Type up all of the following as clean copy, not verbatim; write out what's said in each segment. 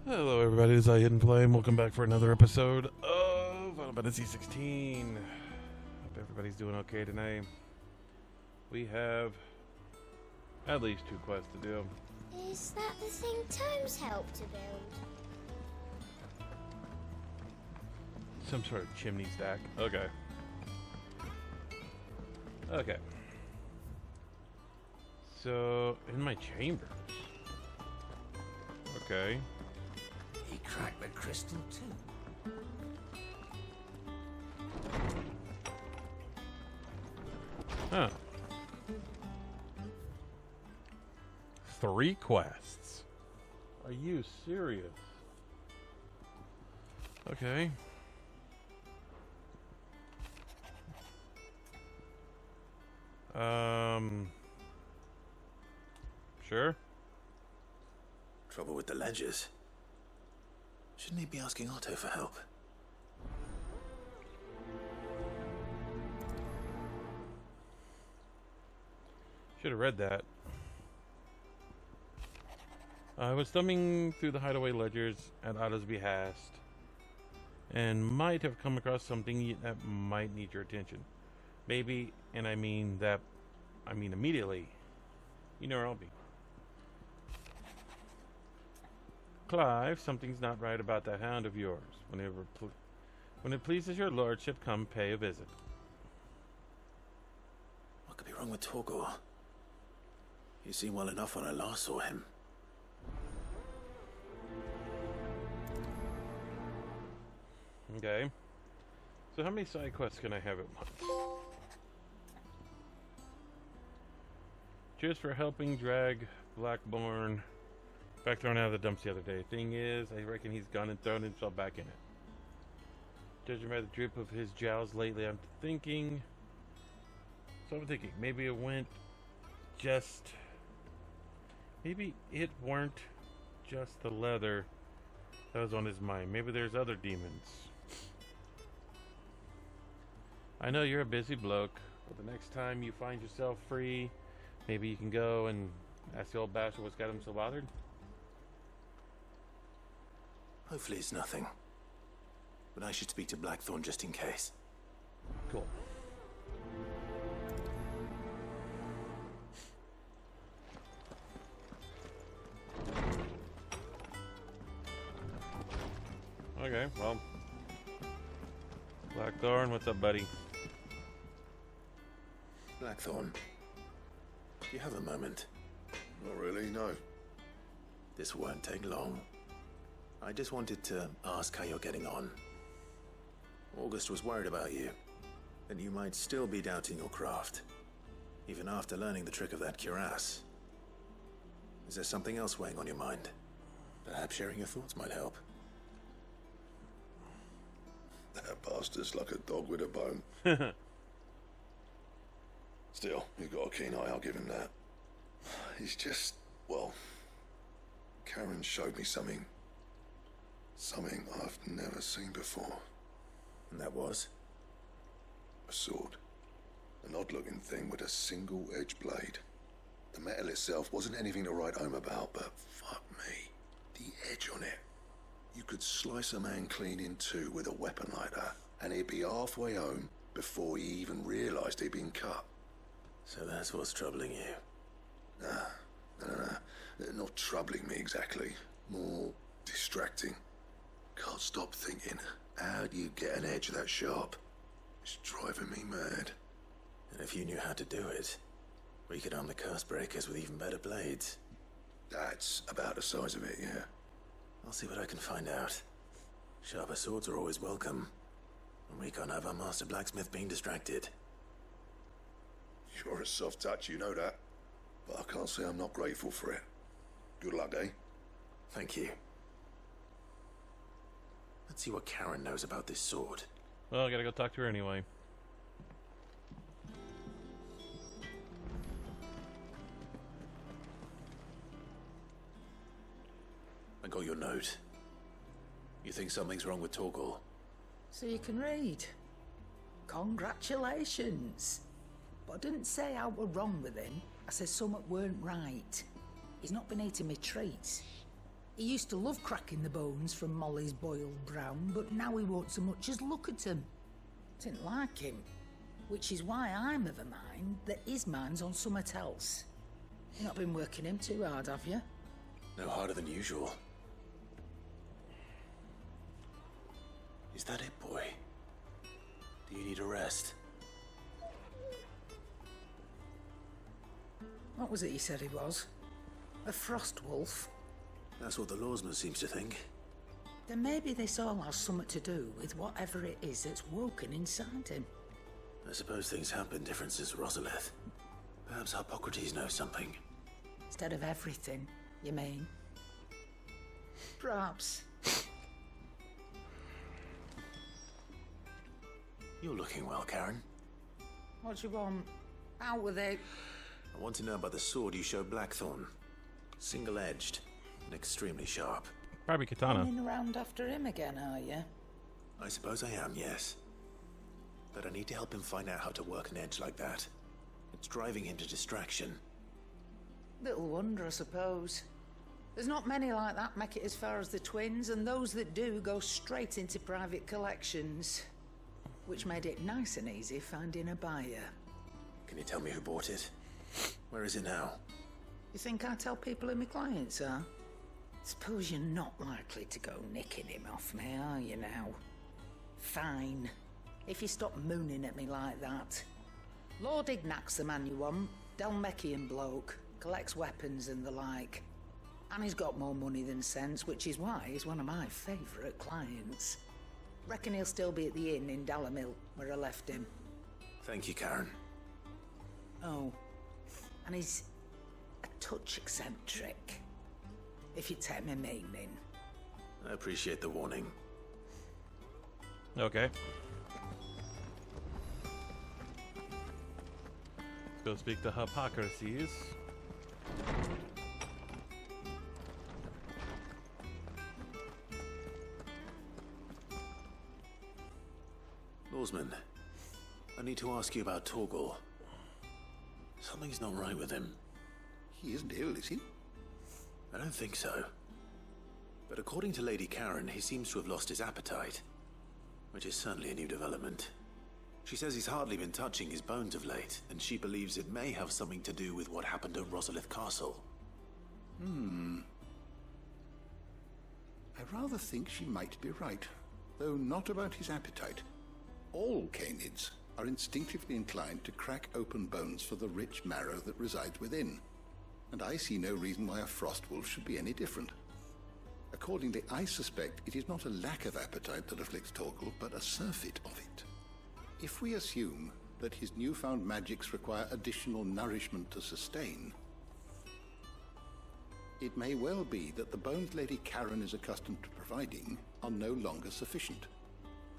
Hello everybody, this is Hidden Flame. Welcome back for another episode of Final Fantasy XVI. Hope everybody's doing okay tonight. We have at least 2 quests to do. Is that the thing Tomes helped to build? Some sort of chimney stack. Okay. Okay. So, in my chambers. Okay. He cracked the crystal too. Huh. 3 quests. Are you serious? Okay. Sure. Trouble with the ledgers. Shouldn't he be asking Otto for help? Should have read that. I was thumbing through the hideaway ledgers at Otto's behest and might have come across something that might need your attention. Maybe, and I mean immediately. You know where I'll be. Clive, something's not right about that hound of yours. When it pleases your lordship, come pay a visit. What could be wrong with Torgor? He seemed well enough when I last saw him. Okay. So how many side quests can I have at once? Cheers for helping drag Blackborn back thrown out of the dumps the other day. Thing is, I reckon he's gone and thrown himself back in it. Judging by the drip of his jowls lately, I'm thinking maybe it weren't just the leather that was on his mind. Maybe there's other demons. I know you're a busy bloke, but the next time you find yourself free, maybe you can go and ask the old bastard what's got him so bothered. Hopefully it's nothing. But I should speak to Blackthorn just in case. Cool. Okay, well. Blackthorn, what's up, buddy? Blackthorn, do you have a moment? Not really, no. This won't take long. I just wanted to ask how you're getting on. August was worried about you, that you might still be doubting your craft, even after learning the trick of that cuirass. Is there something else weighing on your mind? Perhaps sharing your thoughts might help. That bastard's like a dog with a bone. Still, he's got a keen eye, I'll give him that. He's just, well, Karen showed me something I've never seen before. And that was? A sword. An odd-looking thing with a single-edged blade. The metal itself wasn't anything to write home about, but fuck me, the edge on it. You could slice a man clean in two with a weapon like that, and he'd be halfway home before he even realised he'd been cut. So that's what's troubling you? No. Not troubling me exactly. More distracting. Can't stop thinking, how do you get an edge that sharp? It's driving me mad. And if you knew how to do it, we could arm the curse breakers with even better blades. That's about the size of it, yeah. I'll see what I can find out. Sharper swords are always welcome. And we can't have our master blacksmith being distracted. You're a soft touch, you know that. But I can't say I'm not grateful for it. Good luck, eh? Thank you. Let's see what Karen knows about this sword. Well, I gotta go talk to her anyway. I got your note. You think something's wrong with Torgor? So you can read. Congratulations. But I didn't say I were wrong with him. I said something weren't right. He's not been eating me treats. He used to love cracking the bones from Molly's boiled brown, but now he won't so much as look at 'em. Didn't like him. Which is why I'm of a mind that his mind's on somewhat else. You've not been working him too hard, have you? No harder than usual. Is that it, boy? Do you need a rest? What was it he said he was? A frost wolf? That's what the lawsman seems to think. Then maybe this all has something to do with whatever it is that's woken inside him. I suppose things have been different since Rosalith. Perhaps Hippocrates knows something. Instead of everything, you mean? Perhaps. You're looking well, Karen. What do you want? Out with it. I want to know about the sword you showed Blackthorn. Single-edged and extremely sharp. Probably katana. Running around after him again, are you? I suppose I am, yes. But I need to help him find out how to work an edge like that. It's driving him to distraction. Little wonder, I suppose. There's not many like that make it as far as the twins, and those that do go straight into private collections. Which made it nice and easy finding a buyer. Can you tell me who bought it? Where is it now? You think I tell people who my clients are? Suppose you're not likely to go nicking him off me, are you now? Fine. If you stop mooning at me like that. Lord Ignac's the man you want. Dalmekian bloke. Collects weapons and the like. And he's got more money than sense, which is why he's one of my favourite clients. Reckon he'll still be at the inn in Dalamil, where I left him. Thank you, Karen. Oh, and he's a touch eccentric, if you take my meaning. I appreciate the warning. Okay. Let's go speak to Hippocrates. Lawsman, I need to ask you about Torgal. Something's not right with him. He isn't ill, is he? I don't think so. But according to Lady Karen, he seems to have lost his appetite. Which is certainly a new development. She says he's hardly been touching his bones of late, and she believes it may have something to do with what happened at Rosalith Castle. I rather think she might be right, though not about his appetite. All canids are instinctively inclined to crack open bones for the rich marrow that resides within, and I see no reason why a frost wolf should be any different. Accordingly, I suspect it is not a lack of appetite that afflicts Torgal, but a surfeit of it. If we assume that his newfound magics require additional nourishment to sustain, it may well be that the bones Lady Karen is accustomed to providing are no longer sufficient.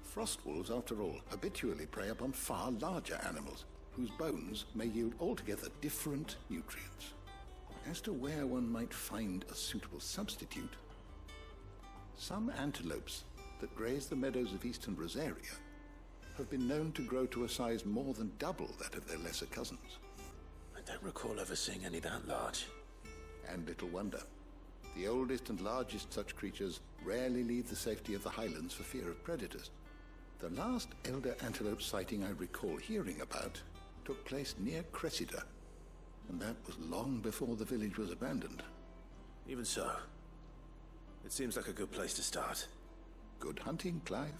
Frost wolves, after all, habitually prey upon far larger animals, whose bones may yield altogether different nutrients. As to where one might find a suitable substitute, some antelopes that graze the meadows of eastern Rosaria have been known to grow to a size more than double that of their lesser cousins. I don't recall ever seeing any that large. And little wonder. The oldest and largest such creatures rarely leave the safety of the highlands for fear of predators. The last elder antelope sighting I recall hearing about took place near Cressida, and that was long before the village was abandoned. Even so, it seems like a good place to start. Good hunting, Clive.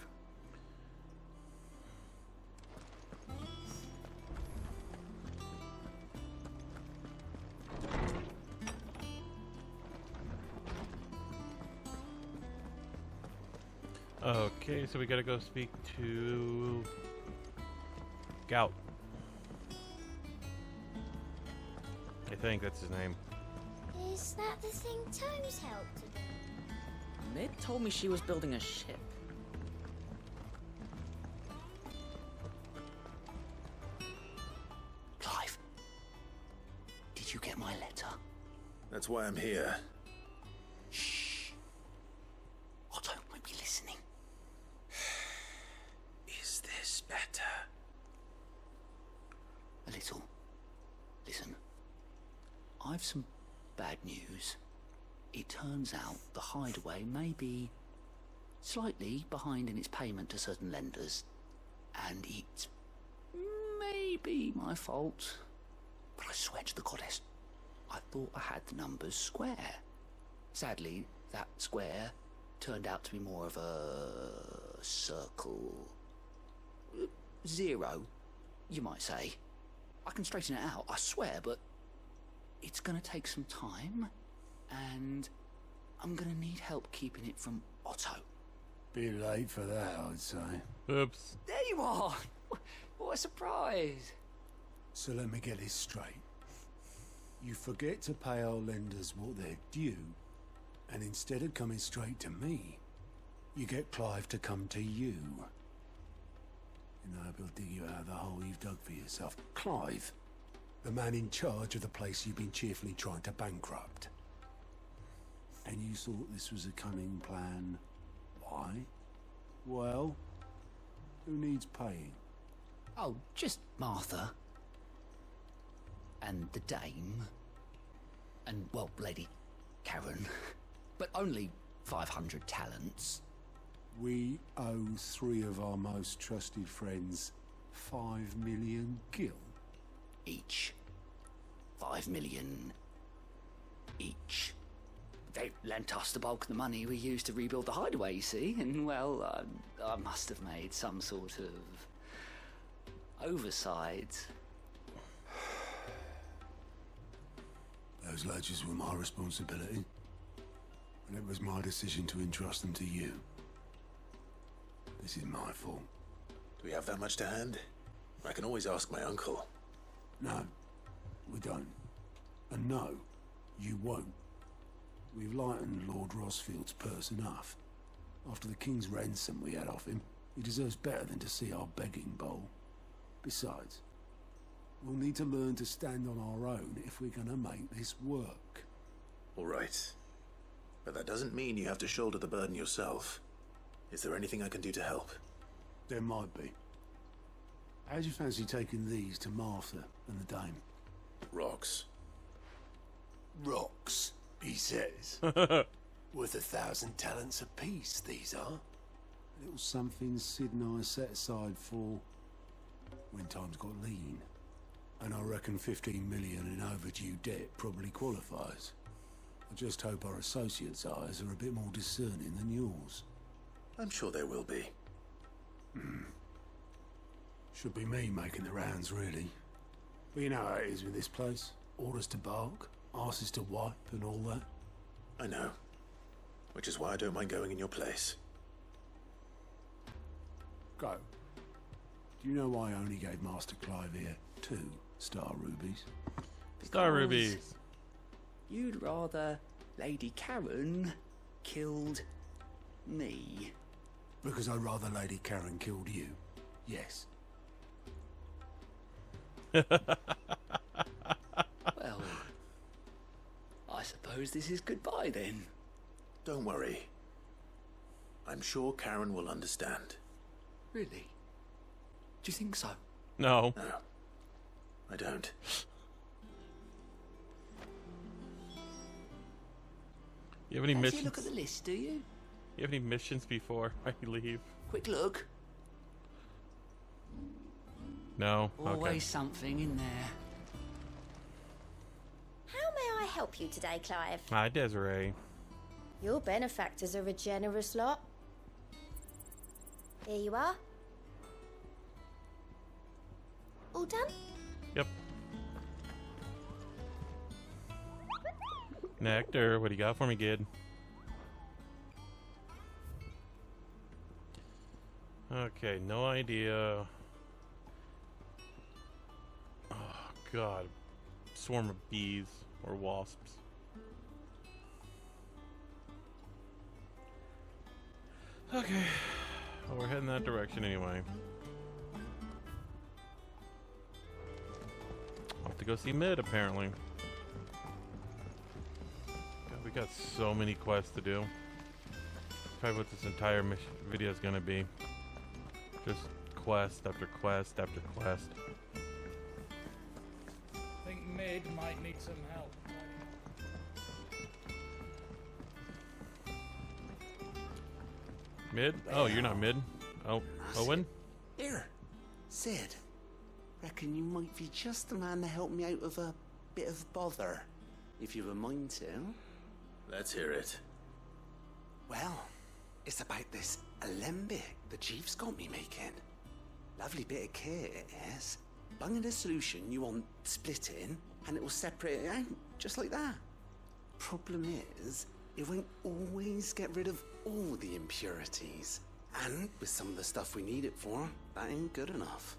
Okay, so we gotta go speak to Gout. I think that's his name. Is that the thing Tomes helped to build? Mid told me she was building a ship. Clive, did you get my letter? That's why I'm here. Shh. I don't want to be listening. Is this better? A little. Listen, I've some bad news. it turns out the hideaway may be slightly behind in its payment to certain lenders, and it may be my fault. But I swear to the goddess, I thought I had the numbers square. Sadly, that square turned out to be more of a circle. 0, you might say. I can straighten it out, I swear, but it's gonna take some time, and I'm gonna need help keeping it from Otto. Bit late for that, I'd say. Oops. There you are! What a surprise! So let me get this straight. You forget to pay our lenders what they're due, and instead of coming straight to me, you get Clive to come to you. And I hope he'll dig you out of the hole you've dug for yourself. Clive, the man in charge of the place you've been cheerfully trying to bankrupt. And you thought this was a cunning plan. Why? Well, who needs paying? Oh, just Martha. And the dame. And, well, Lady Karen. But only 500 talents. We owe 3 of our most trusted friends 5 million gil. Each. 5 million each. They lent us the bulk of the money we used to rebuild the hideaway, you see, and, well, I must have made some sort of oversight. Those ledgers were my responsibility, and it was my decision to entrust them to you. This is my fault. Do we have that much to hand? I can always ask my uncle. No, we don't. And no, you won't. We've lightened Lord Rosfield's purse enough. After the king's ransom we had off him, he deserves better than to see our begging bowl. Besides, we'll need to learn to stand on our own if we're gonna make this work. All right. But that doesn't mean you have to shoulder the burden yourself. Is there anything I can do to help? There might be. How'd you fancy taking these to Martha and the dame? Rocks. Rocks, he says. Worth 1,000 talents apiece, these are. A little something Sid and I set aside for when times got lean. And I reckon 15 million in overdue debt probably qualifies. I just hope our associates' eyes are a bit more discerning than yours. I'm sure there will be. Should be me making the rounds, really. But you know how it is with this place. Orders to bark, arses to wipe and all that. I know. Which is why I don't mind going in your place. Go. Do you know why I only gave Master Clive here 2 star rubies? Star rubies. You'd rather Lady Karen killed me. Because I'd rather Lady Karen killed you. Yes. Well, I suppose this is goodbye then. Don't worry. I'm sure Karen will understand. Really? Do you think so? No. No, I don't. You have any Actually, missions? look at the list, do you? You have any missions before I leave? Quick look. No. Always Okay. something in there. How may I help you today, Clive? Hi, Desiree. Your benefactors are a generous lot. Here you are. All done? Yep. Nectar, what do you got for me, kid? Okay, no idea. Oh, God. Swarm of bees or wasps. Okay. Well, we're heading that direction anyway. Off to go see Mid, apparently. God, we got so many quests to do. Probably what this entire video is gonna be. Just quest after quest after quest. I think Mid might need some help. Mid? Oh, you're not mid. Oh, Owen? Here, Sid. Reckon you might be just the man to help me out of a bit of bother, if you've a mind to. Let's hear it. Well, it's about this alembic the chief's got me making. Lovely bit of kit it is. Bunging a solution you want splitting, and it will separate it out, just like that. Problem is, it won't always get rid of all the impurities. And with some of the stuff we need it for, that ain't good enough.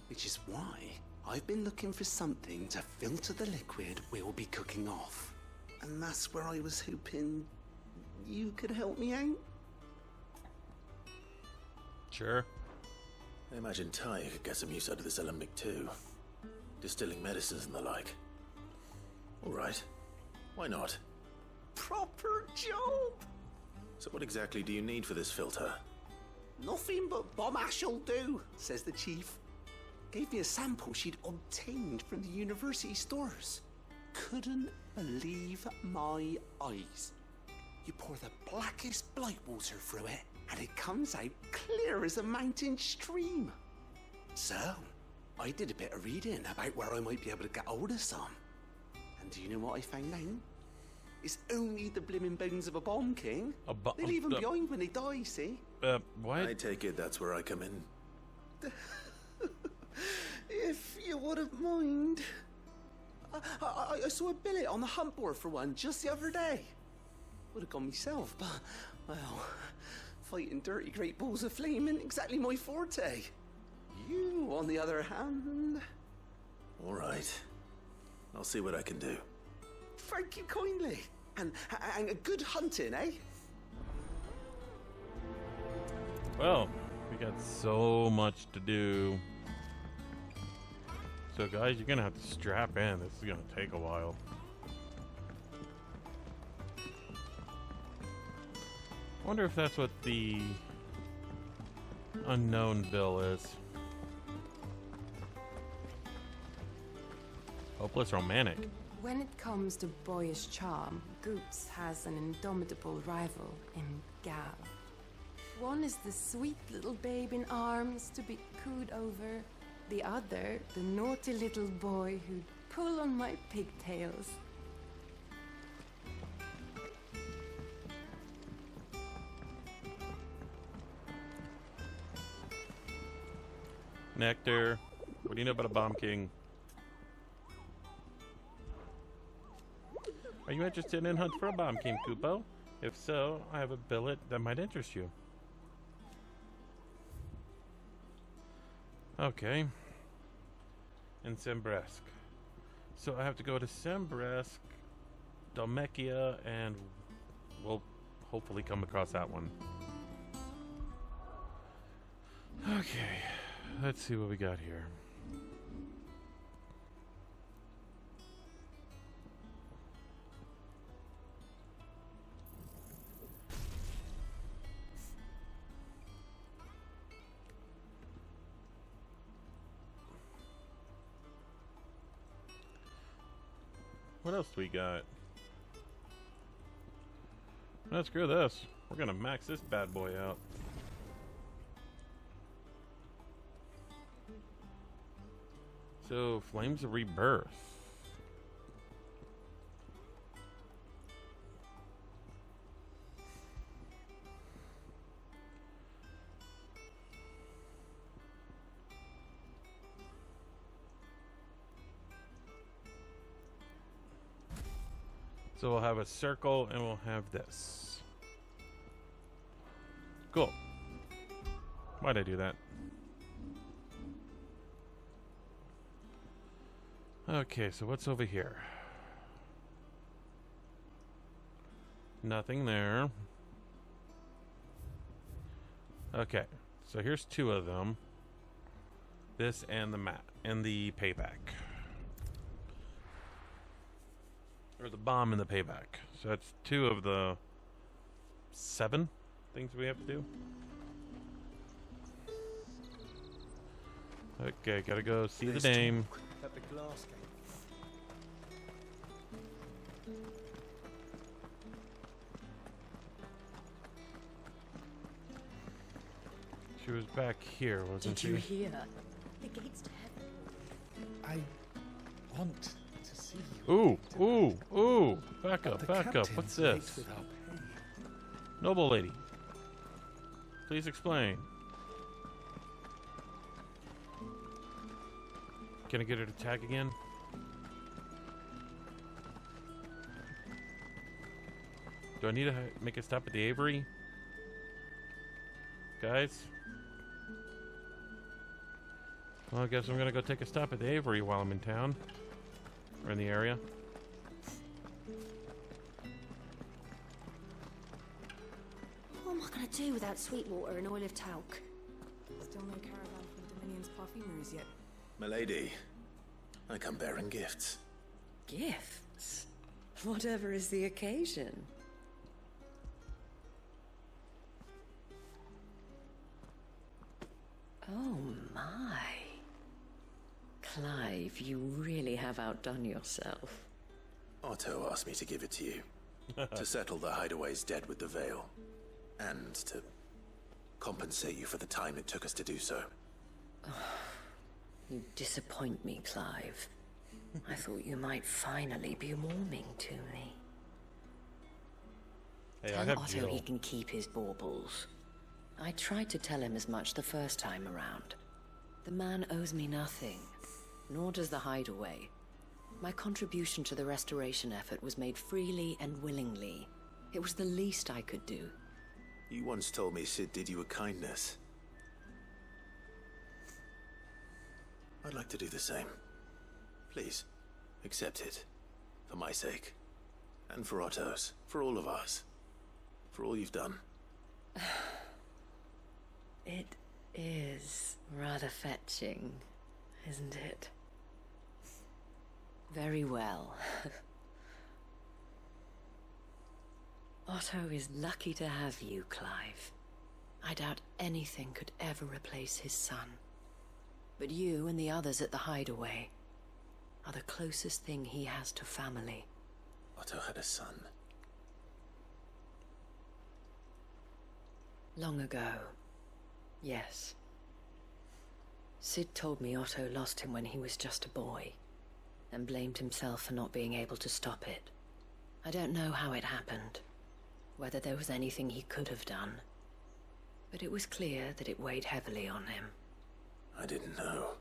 Which is why I've been looking for something to filter the liquid we'll be cooking off. And that's where I was hoping you could help me out. Sure. I imagine Ty could get some use out of this alembic too. Distilling medicines and the like. Alright. Why not? Proper job! So what exactly do you need for this filter? Nothing but bomb ash'll do, says the chief. Gave me a sample she'd obtained from the university stores. Couldn't believe my eyes. You pour the blackest blight water through it, and it comes out clear as a mountain stream. So, I did a bit of reading about where I might be able to get hold of some. And do you know what I found out? It's only the blimmin' bones of a bomb king. They leave them behind when they die, see? What? I take it that's where I come in. If you wouldn't mind. I saw a billet on the hunt board for one just the other day. Would have gone myself, but, well, fighting dirty great balls of flame ain't exactly my forte. You, on the other hand... Alright. I'll see what I can do. Thank you kindly. And a good hunting, eh? Well, we got so much to do. So guys, you're gonna have to strap in. This is gonna take a while. I wonder if that's what the unknown bill is. Hopeless romantic. When it comes to boyish charm, Goops has an indomitable rival in Gal. One is the sweet little babe in arms to be cooed over. The other, the naughty little boy who'd pull on my pigtails. Nectar, what do you know about a bomb king? Are you interested in hunt for a bomb king, Kupo? If so, I have a billet that might interest you. Okay. In Sembresk. So I have to go to Sembresk, Dalmekia, and we'll hopefully come across that one. Okay. Let's see what we got here. What else do we got? Let's screw this. We're gonna max this bad boy out. So, Flames of Rebirth. So we'll have a circle and we'll have this. Cool. Why'd I do that? Okay, so what's over here? Nothing there. Okay, so here's two of them. This and the mat and the payback. Or the bomb and the payback. So that's two of the 7 things we have to do. Okay, gotta go see the dame. At the glass gate. She was back here, wasn't she? Did you hear? The gates to heaven. I want to see you. Ooh. Back up. What's this? Noble lady. Please explain. Can I get her to tag again? Do I need to make a stop at the Avery? Guys? Well, I guess I'm gonna go take a stop at the Avery while I'm in town. Or in the area. What am I gonna do without sweet water and olive talc? Still no caravan from Dominion's parfumeries yet. Milady, I come bearing gifts. Gifts? Whatever is the occasion. Oh my. Clive, you really have outdone yourself. Otto asked me to give it to you. To settle the Hideaway's debt with the Veil. And to compensate you for the time it took us to do so. You disappoint me, Clive. I thought you might finally be warming to me. Hey, Tell I have Otto Jill. he can keep his baubles. I tried to tell him as much the first time around. The man owes me nothing, nor does the Hideaway. My contribution to the restoration effort was made freely and willingly. It was the least I could do. You once told me Sid did you a kindness. I'd like to do the same. Please, accept it. For my sake. And for Otto's. For all of us. For all you've done. It is rather fetching, isn't it? Very well. Otto is lucky to have you, Clive. I doubt anything could ever replace his son. But you and the others at the Hideaway are the closest thing he has to family. Otto had a son. Long ago, yes. Sid told me Otto lost him when he was just a boy, and blamed himself for not being able to stop it. I don't know how it happened, whether there was anything he could have done, but it was clear that it weighed heavily on him. I didn't know.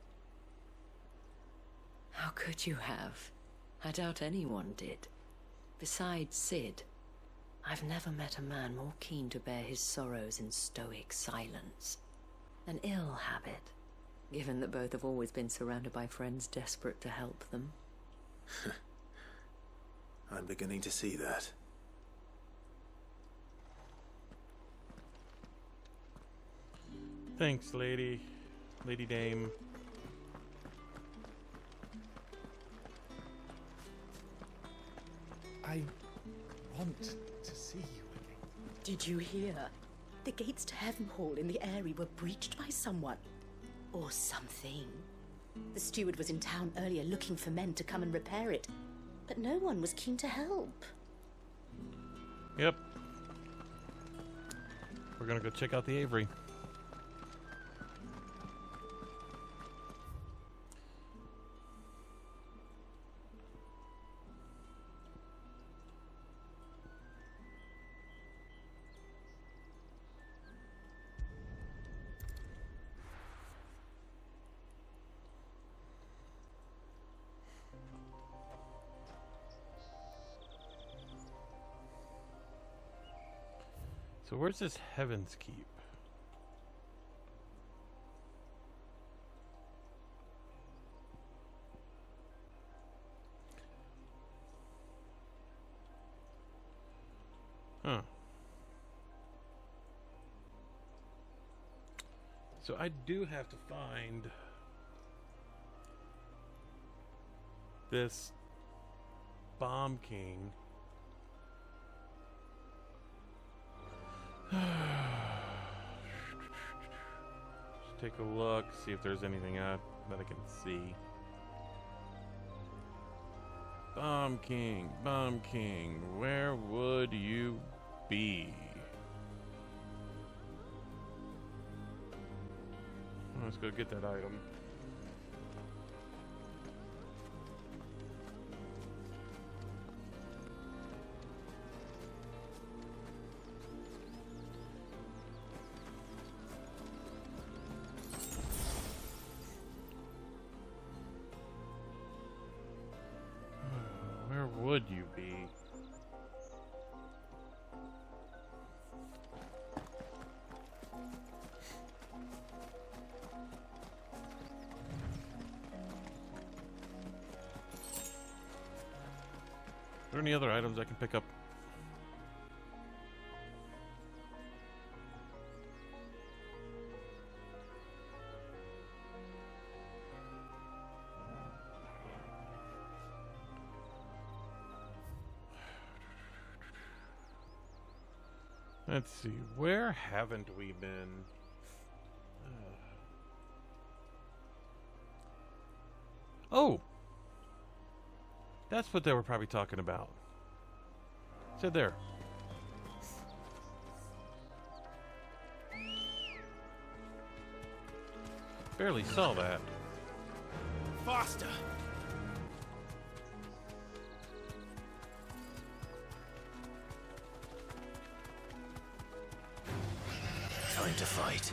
How could you have? I doubt anyone did. Besides Sid, I've never met a man more keen to bear his sorrows in stoic silence. An ill habit, given that both have always been surrounded by friends desperate to help them. I'm beginning to see that. Thanks, Lady Dame. I want to see you again. Did you hear? The gates to Heaven Hall in the Eyrie were breached by someone. Or something. The steward was in town earlier looking for men to come and repair it, but no one was keen to help. Yep. We're gonna go check out the Avery. So where's this Heaven's Keep? Huh. So I do have to find this Bomb King. Just take a look, see if there's anything out that I can see. Bomb King, where would you be? Let's go get that item. Where would you be? Are there any other items I can pick up? Let's see, where haven't we been? Oh! That's what they were probably talking about. Sit there. Barely saw that. Faster! Time to fight.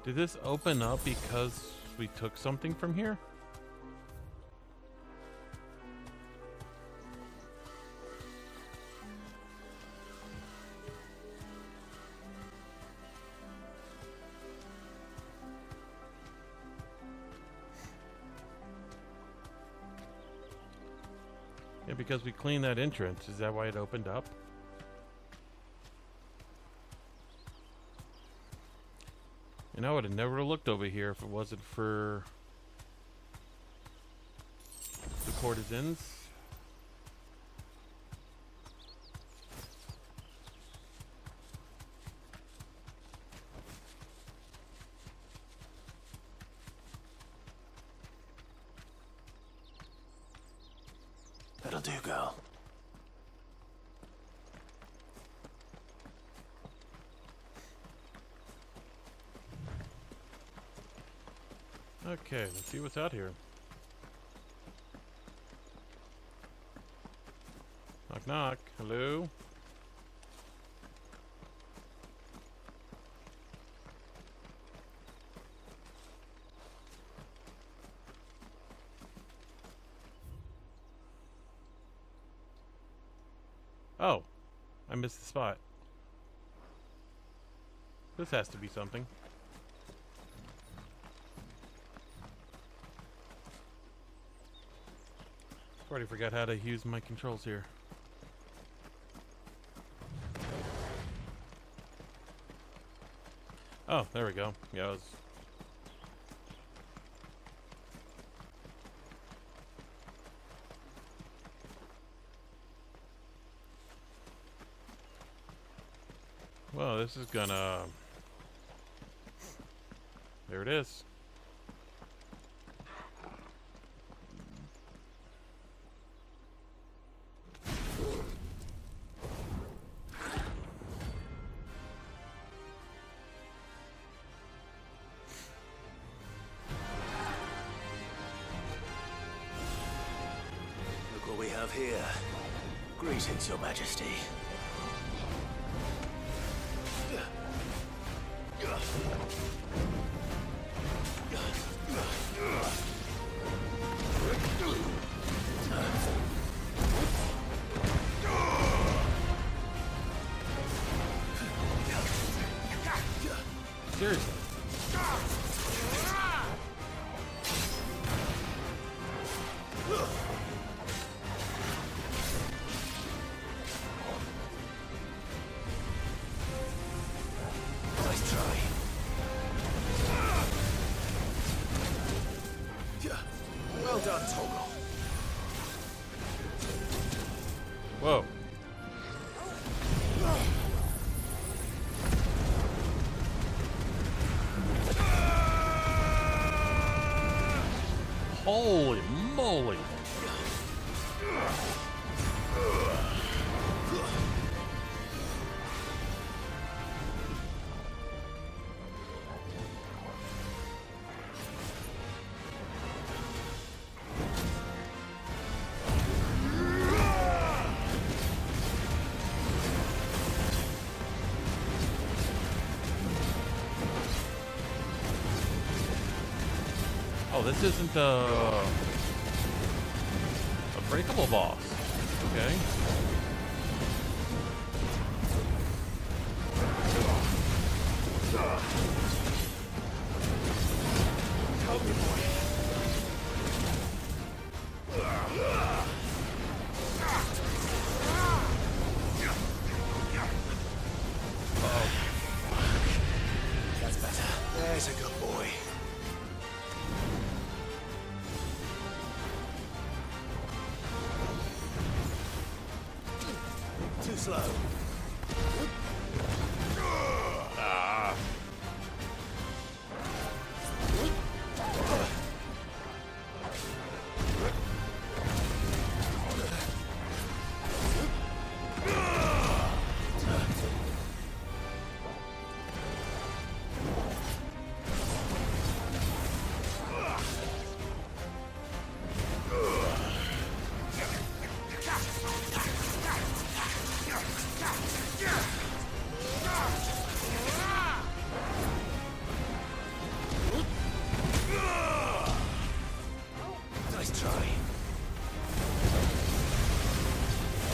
Did this open up because we took something from here? Yeah, because we cleaned that entrance. Is that why it opened up? And I would have never looked over here if it wasn't for the courtesans. That'll do, girl. Okay, let's see what's out here. Knock, knock. Hello? Oh, I missed the spot. This has to be something. Already forgot how to use my controls here. Oh, there we go. Yeah, I was... Well, this is gonna... There it is. Look what we have here. Greetings, Your Majesty. Seriously. Nice try. Well done, Toggle. Whoa. Holy moly. Oh, this isn't a breakable boss. Okay. Help me, boy. That's better. There's a good boy. Too slow. Ah. Nice try.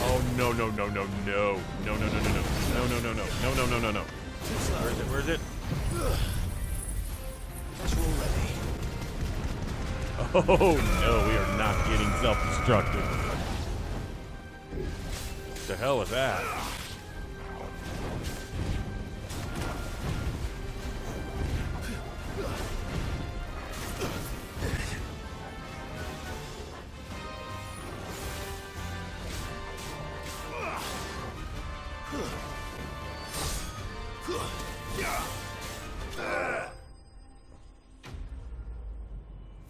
Oh no no no no no no no no no no no no no no no no no no no. Where is it? Where is it? Oh no, we are not getting self-destructive. The hell is that?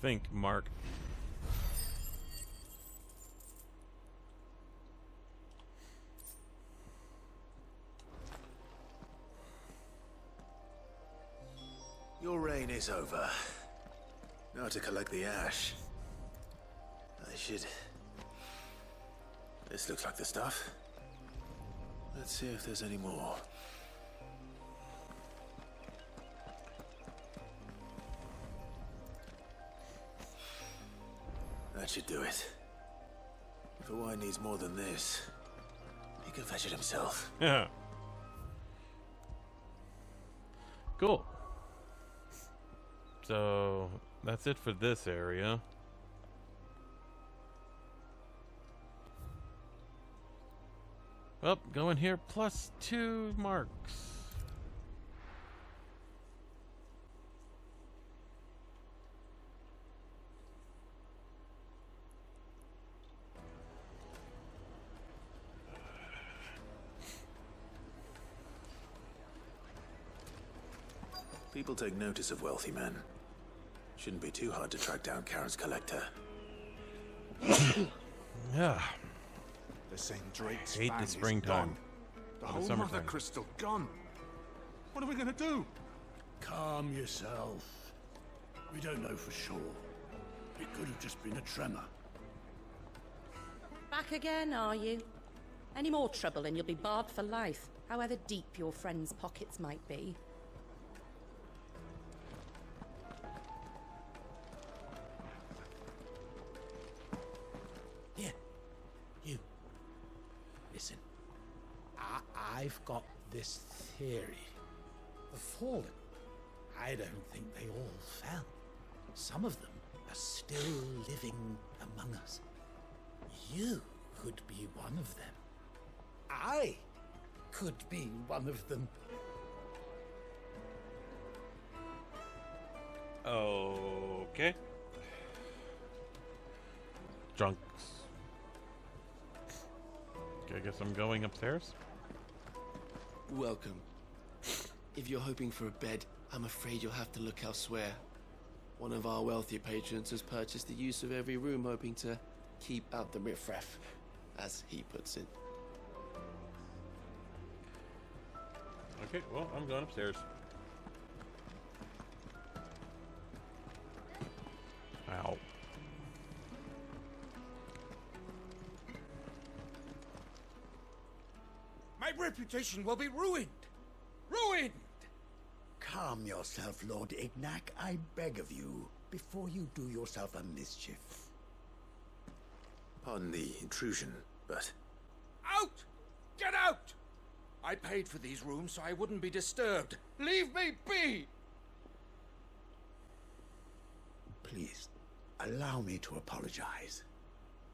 Think, Mark. Your reign is over. Now to collect the ash. I should... This looks like the stuff. Let's see if there's any more. That should do it. If a wine needs more than this, he can fetch it himself. Yeah. Cool. So that's it for this area. Well, go in here, +2 marks. People take notice of wealthy men. Shouldn't be too hard to track down Karen's collector. Yeah. They're saying Drake's Hate fan the is springtime. gone. The Or the whole summertime. mother crystal gone. What are we gonna do? Calm yourself. We don't know for sure. It could have just been a tremor. Back again, are you? Any more trouble and you'll be barred for life, however deep your friends' pockets might be. Here. You. Listen. I've got this theory. The Fallen. I don't think they all fell. Some of them are still living among us. You could be one of them. I could be one of them. Okay. Drunks. Okay, I guess I'm going upstairs. Welcome. If you're hoping for a bed, I'm afraid you'll have to look elsewhere. One of our wealthier patrons has purchased the use of every room, hoping to keep out the riffraff, as he puts it. Okay, well, I'm going upstairs. Ow. My reputation will be ruined! Ruined! Come Calm yourself, Lord Ignac, I beg of you, before you do yourself a mischief. Pardon the intrusion, but... Out! Get out! I paid for these rooms so I wouldn't be disturbed. Leave me be! Please, allow me to apologize.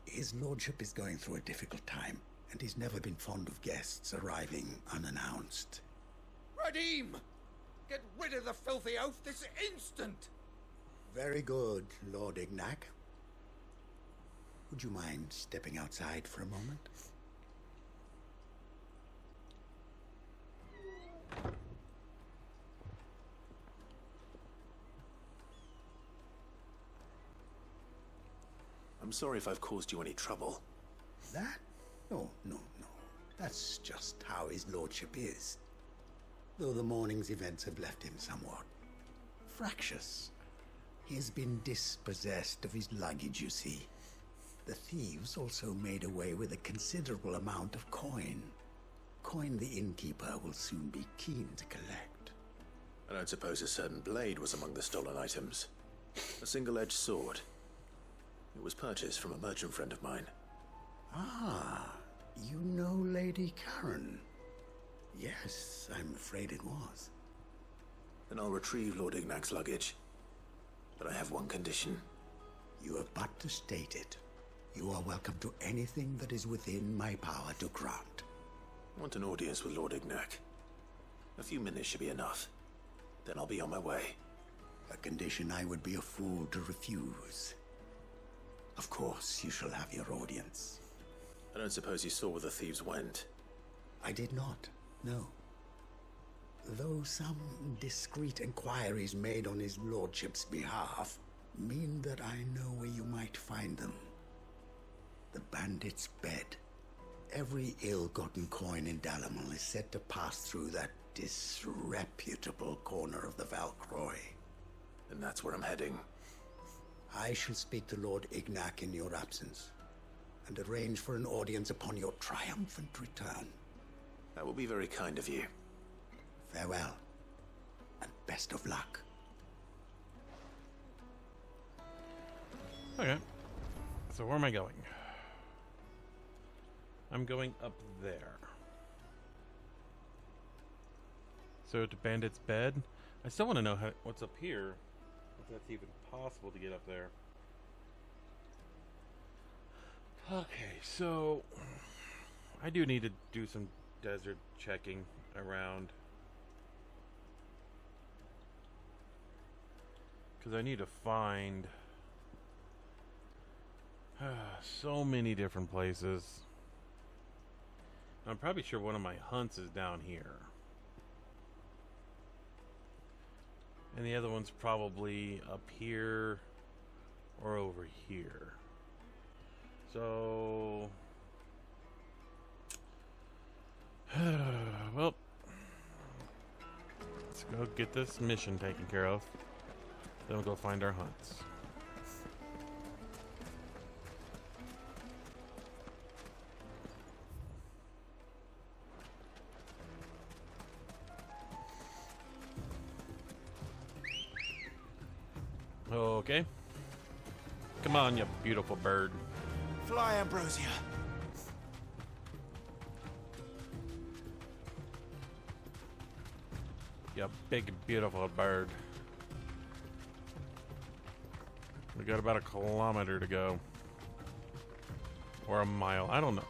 His lordship is going through a difficult time, and he's never been fond of guests arriving unannounced. Radim! Get rid of the filthy oaf this instant! Very good, Lord Ignac. Would you mind stepping outside for a moment? I'm sorry if I've caused you any trouble. That? No. That's just how his lordship is. Though the morning's events have left him somewhat fractious. He has been dispossessed of his luggage, you see. The thieves also made away with a considerable amount of coin. Coin the innkeeper will soon be keen to collect. I don't suppose a certain blade was among the stolen items. A single-edged sword. It was purchased from a merchant friend of mine. Ah, you know Lady Karen. Yes, I'm afraid it was. Then I'll retrieve Lord Ignac's luggage. But I have one condition. You have but to state it. You are welcome to anything that is within my power to grant. I want an audience with Lord Ignac. A few minutes should be enough. Then I'll be on my way. A condition I would be a fool to refuse. Of course, you shall have your audience. I don't suppose you saw where the thieves went? I did not, no. Though some discreet inquiries made on his lordship's behalf mean that I know where you might find them. The bandit's bed. Every ill-gotten coin in Dalamon is said to pass through that disreputable corner of the Valcroy. And that's where I'm heading. I shall speak to Lord Ignac in your absence, and arrange for an audience upon your triumphant return. That will be very kind of you. Farewell, and best of luck. Okay. So where am I going? I'm going up there. So to Bandit's bed? I still want to know what's up here. If that's even possible to get up there. Okay, so I do need to do some desert checking around. Because I need to find so many different places. I'm probably sure one of my hunts is down here. And the other one's probably up here or over here. So, well, let's go get this mission taken care of. Then we'll go find our hunts. Okay. Come on, you beautiful bird. Fly, Ambrosia. You big, beautiful bird. We got about a kilometer to go. Or a mile. I don't know.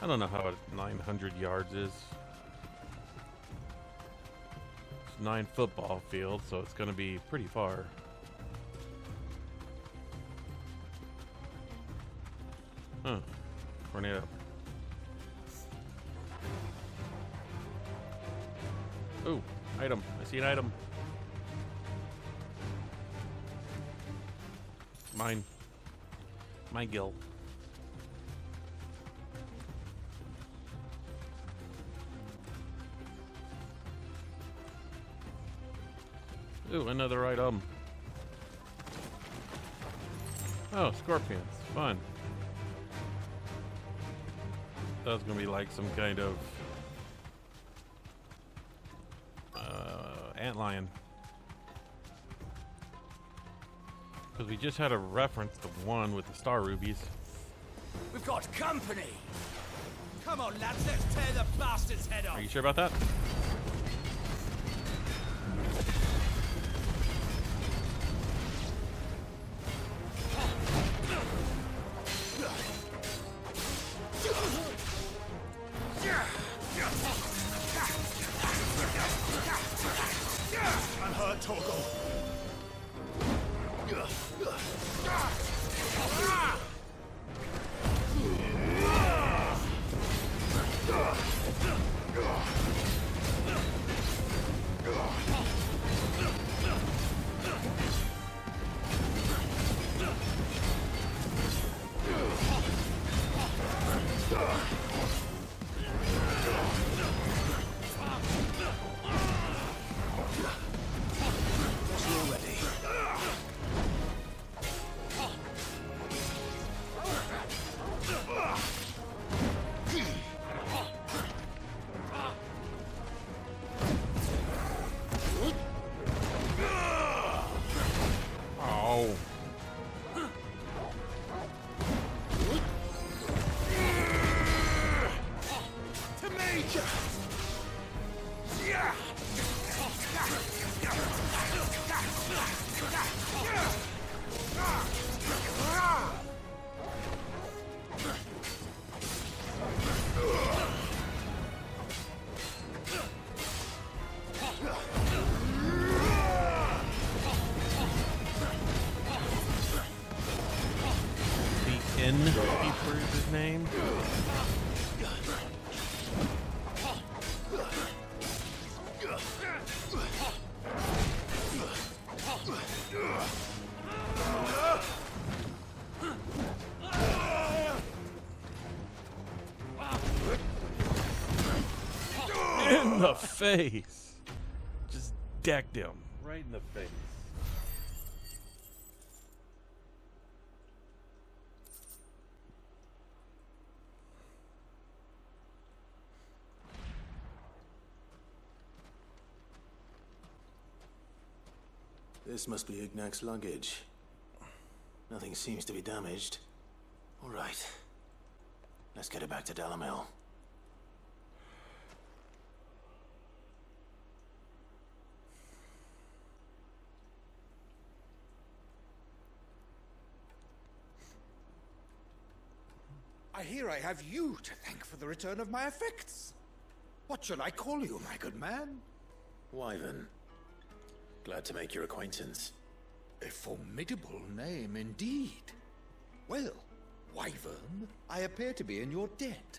I don't know how 900 yards is. It's 9 football fields, so it's going to be pretty far. Huh. Tornado. Ooh, item. I see an item. Mine. My gill. Ooh, another item. Oh, scorpions. Fun. That was gonna be like some kind of antlion. Because we just had a reference to one with the star rubies. We've got company! Come on, lads, let's tear the bastard's head off! Are you sure about that? I'm hurt, Torgal. Innkeeper is his name. In the face. Just decked him right in the face. This must be Ignac's luggage. Nothing seems to be damaged. All right. Let's get it back to Dalamel. I hear I have you to thank for the return of my effects. What shall I call you, my good man? Wyvern. Glad to make your acquaintance. A formidable name indeed. Well, Wyvern, I appear to be in your debt.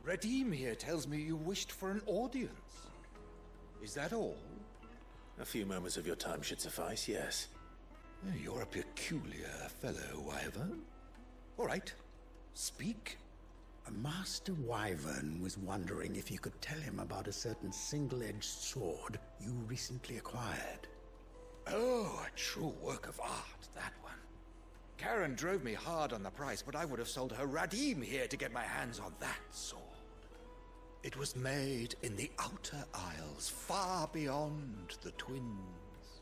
Redeem here tells me you wished for an audience. Is that all? A few moments of your time should suffice, yes. You're a peculiar fellow, Wyvern. All right, speak. Master Wyvern was wondering if you could tell him about a certain single-edged sword you recently acquired. Oh, a true work of art, that one. Karen drove me hard on the price, but I would have sold her Radim here to get my hands on that sword. It was made in the Outer Isles, far beyond the Twins,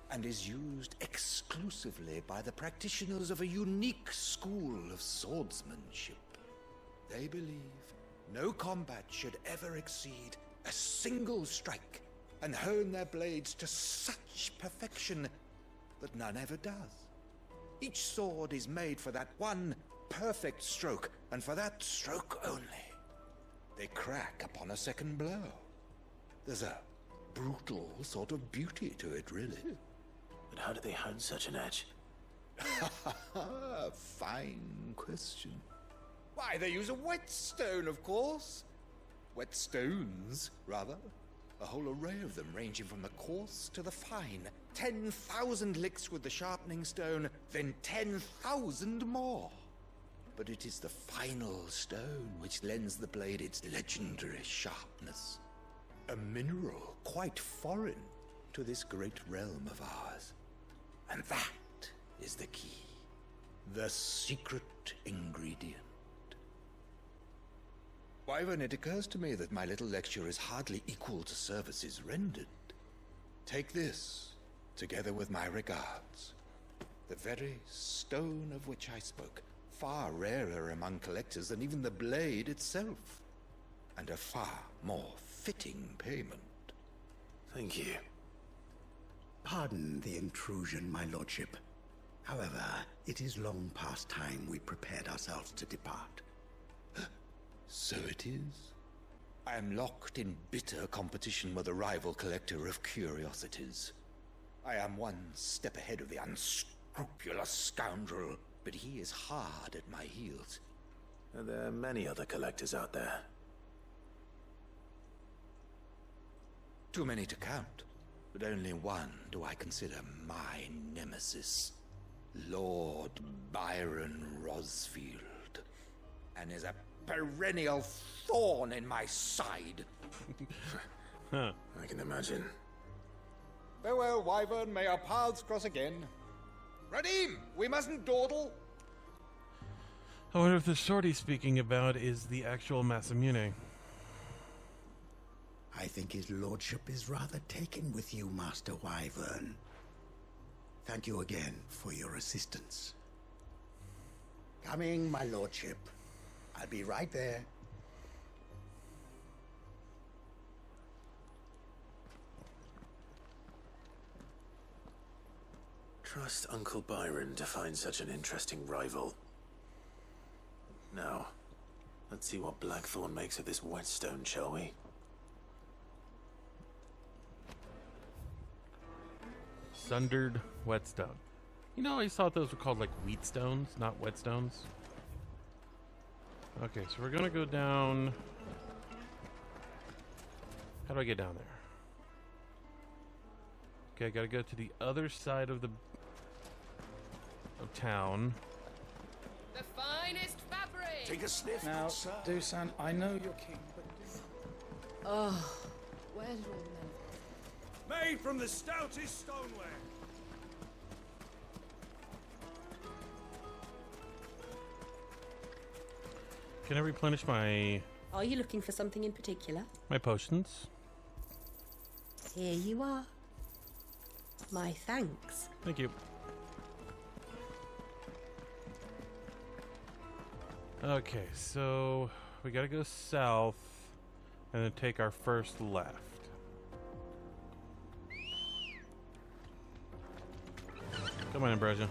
and is used exclusively by the practitioners of a unique school of swordsmanship. They believe no combat should ever exceed a single strike, and hone their blades to such perfection that none ever does. Each sword is made for that one perfect stroke, and for that stroke only. They crack upon a second blow. There's a brutal sort of beauty to it, really. But how do they hone such an edge? Fine question. Why, they use a whetstone, of course. Whetstones, rather. A whole array of them, ranging from the coarse to the fine. 10,000 licks with the sharpening stone, then 10,000 more. But it is the final stone which lends the blade its legendary sharpness. A mineral quite foreign to this great realm of ours. And that is the key. The secret ingredient. Wyvern, it occurs to me that my little lecture is hardly equal to services rendered. Take this, together with my regards. The very stone of which I spoke. Far rarer among collectors than even the blade itself. And a far more fitting payment. Thank you. Pardon the intrusion, my lordship. However, it is long past time we prepared ourselves to depart. So it is. I am locked in bitter competition with a rival collector of curiosities. I am one step ahead of the unscrupulous scoundrel, but he is hard at my heels. Are there many other collectors out there? Too many to count, but only one do I consider my nemesis. Lord Byron Rosfield. And is a perennial thorn in my side. I can imagine. Farewell, Wyvern. May our paths cross again. Radim, we mustn't dawdle. I wonder if the sword he's speaking about is the actual Masamune. I think his lordship is rather taken with you, Master Wyvern. Thank you again for your assistance. Coming, my lordship. I'll be right there. Trust Uncle Byron to find such an interesting rival. Now, let's see what Blackthorn makes of this whetstone, shall we? Sundered whetstone. You know, I always thought those were called like wheatstones, not whetstones. Okay, so we're gonna go down. How do I get down there? Okay, I gotta go to the other side of town. The finest fabric. Take a sniff, Now, sir. Dusan, I know you're king, but Oh, where did all the men... Made from the stoutest stoneware. Can I replenish my Are you looking for something in particular? potions? Here you are. My thanks. Thank you. Okay, so we gotta go south and then take our first left. Come on, Ambrosia.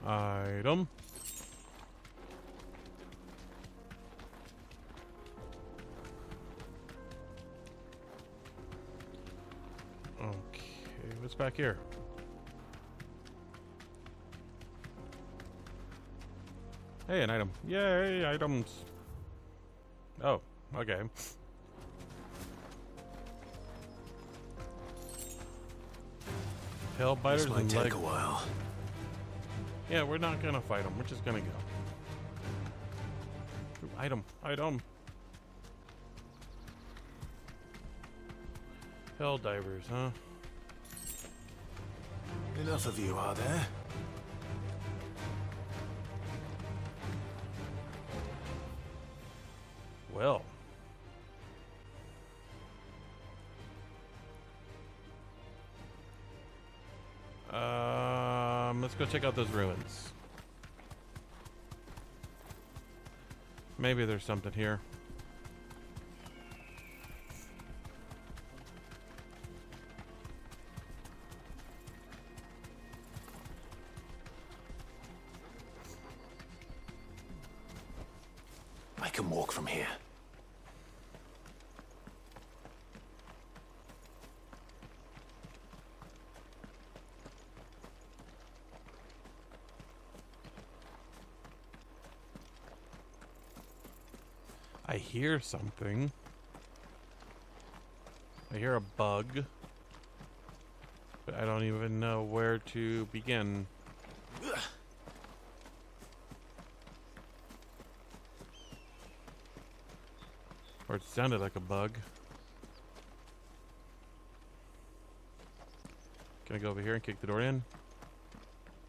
Item. Okay, what's back here? Hey, an item. Yay, items. Oh, okay. Tail biters This might and take leg. a while. Yeah, we're not gonna fight them. We're just gonna go. Ooh, item. Hell divers, huh? Enough of you, are there? Well. Let's go check out those ruins. Maybe there's something here. I can walk from here. I hear something. I hear a bug. But I don't even know where to begin. Or it sounded like a bug. Can I go over here and kick the door in?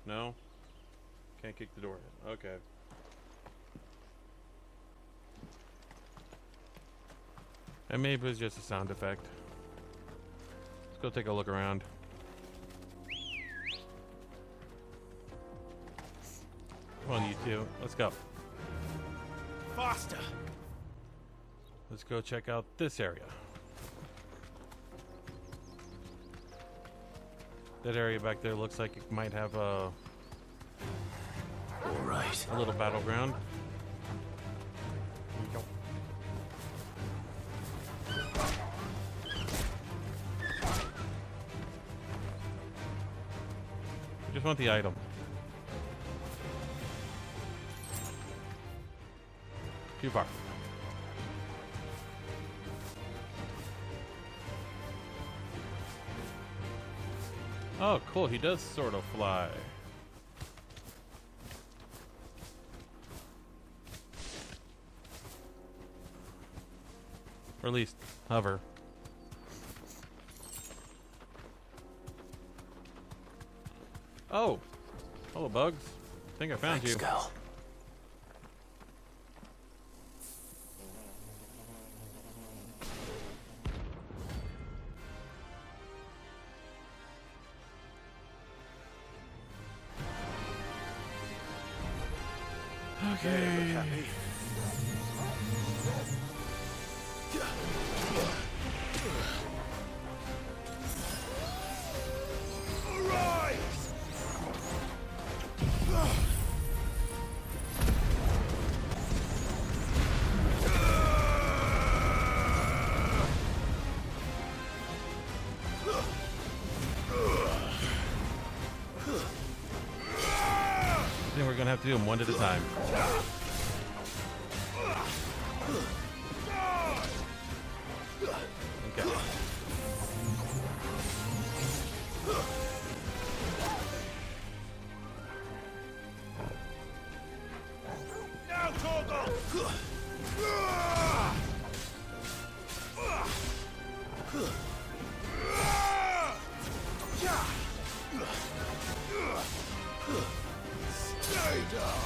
No? Can't kick the door in. Okay. And maybe it was just a sound effect. Let's go take a look around. Come on, you two. Let's go. Faster! Let's go check out this area. That area back there looks like it might have a... Alright. A little battleground. I just want the item. Too far. Oh, cool. He does sort of fly. Or at least hover. Oh! Hello, Bugs. I think I found you. Gal. Okay. I think we're gonna have to do them one at a time. Okay. Now, Torgal! Stay down!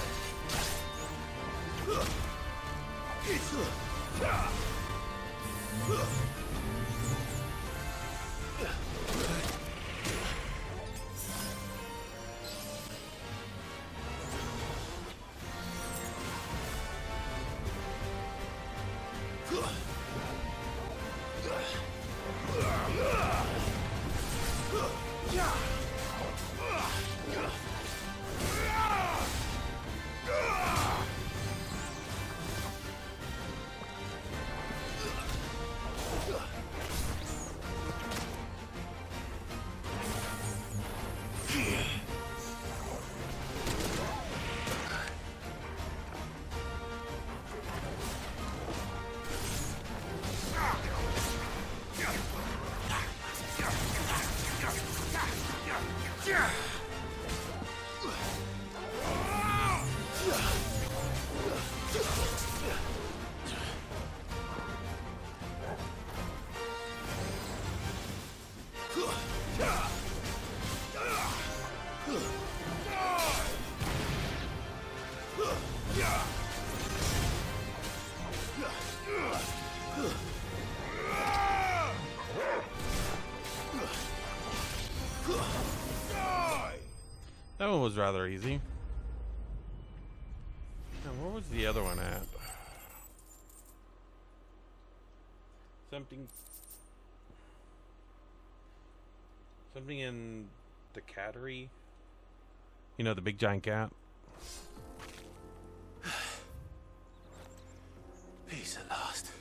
That one was rather easy. Now, where was the other one at? Something in the cattery. You know, the big giant cat. Peace at last.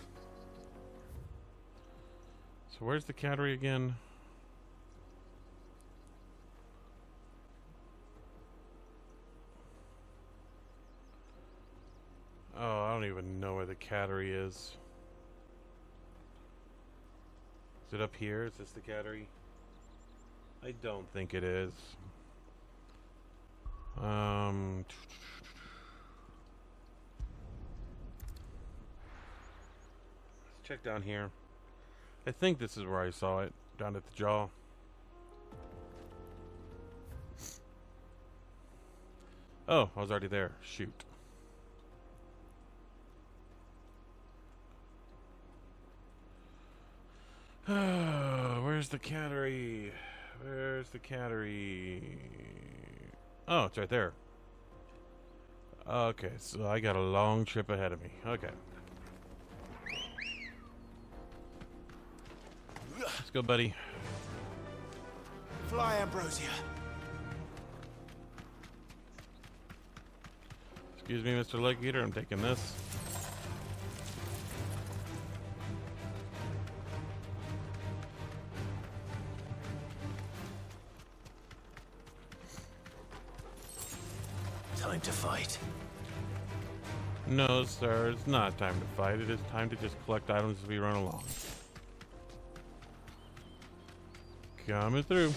So where's the cattery again? Oh, I don't even know where the cattery is. Is it up here? Is this the cattery? I don't think it is. Let's check down here. I think this is where I saw it, down at the jaw. Oh, I was already there. Shoot. Where's the cattery? Where's the cattery? Oh, it's right there. Okay, so I got a long trip ahead of me. Okay. Let's go, buddy. Fly, Ambrosia. Excuse me, Mr. Leg Eater, I'm taking this. Time to fight. No, sir, it's not time to fight. It is time to just collect items as we run along. Coming through.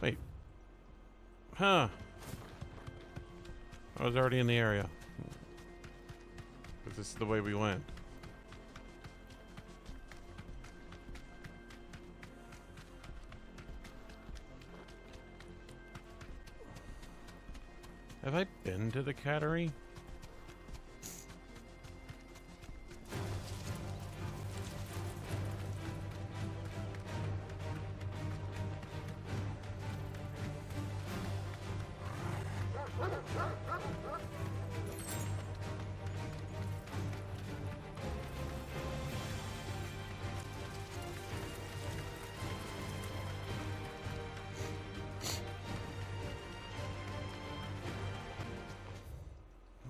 Wait. Huh. I was already in the area. Because this is the way we went. Have I been to the cattery?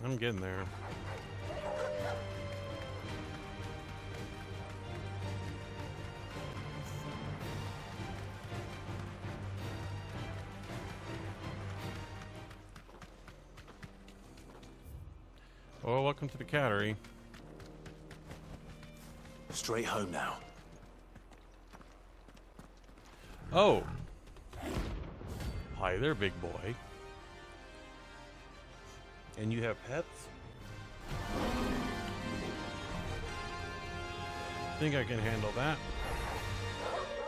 I'm getting there. Well, welcome to the cattery. Straight home now. Oh. Hi there, big boy. And you have pets? Think I can handle that.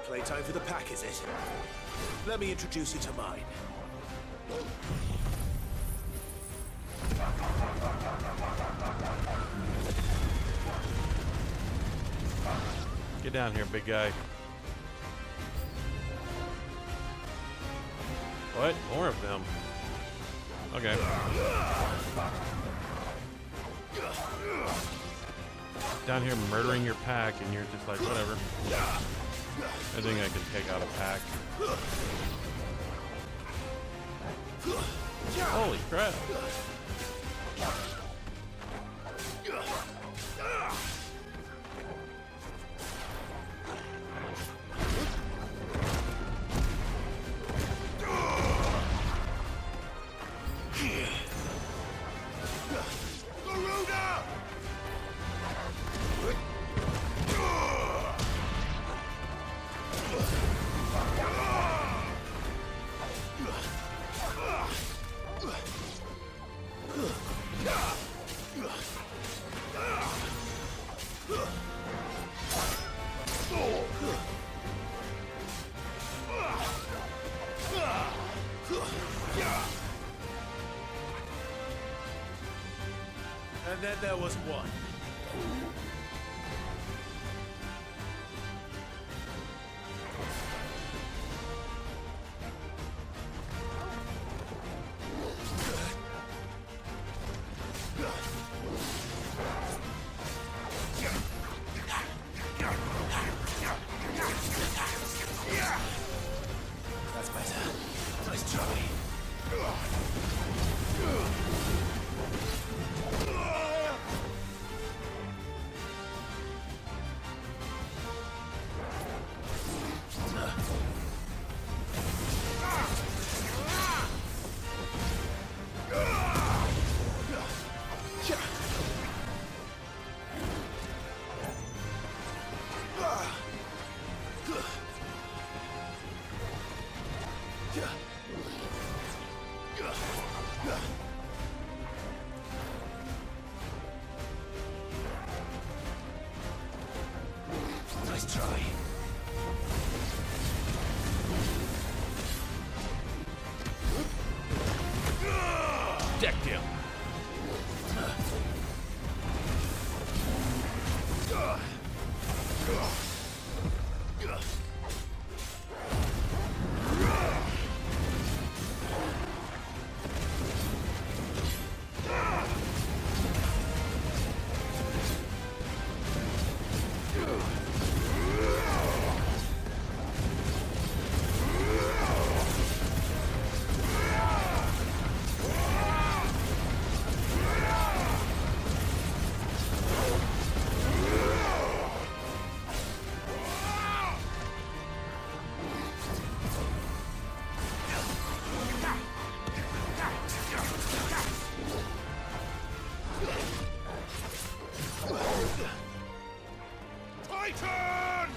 Playtime for the pack, is it? Let me introduce you to mine. Get down here, big guy. What? More of them. Okay. Down here murdering your pack and you're just like, whatever. I think I can take out a pack. Holy crap. And then there was one. That's better. Nice try. Decked him. Titan!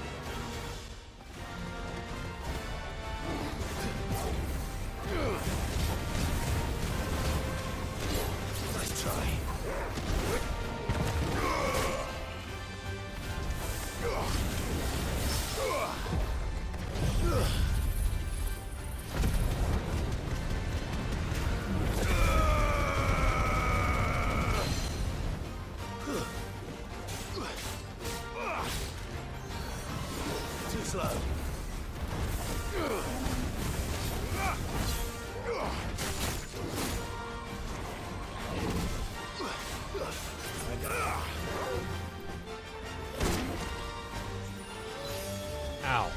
Nice try. Too slow. Ow.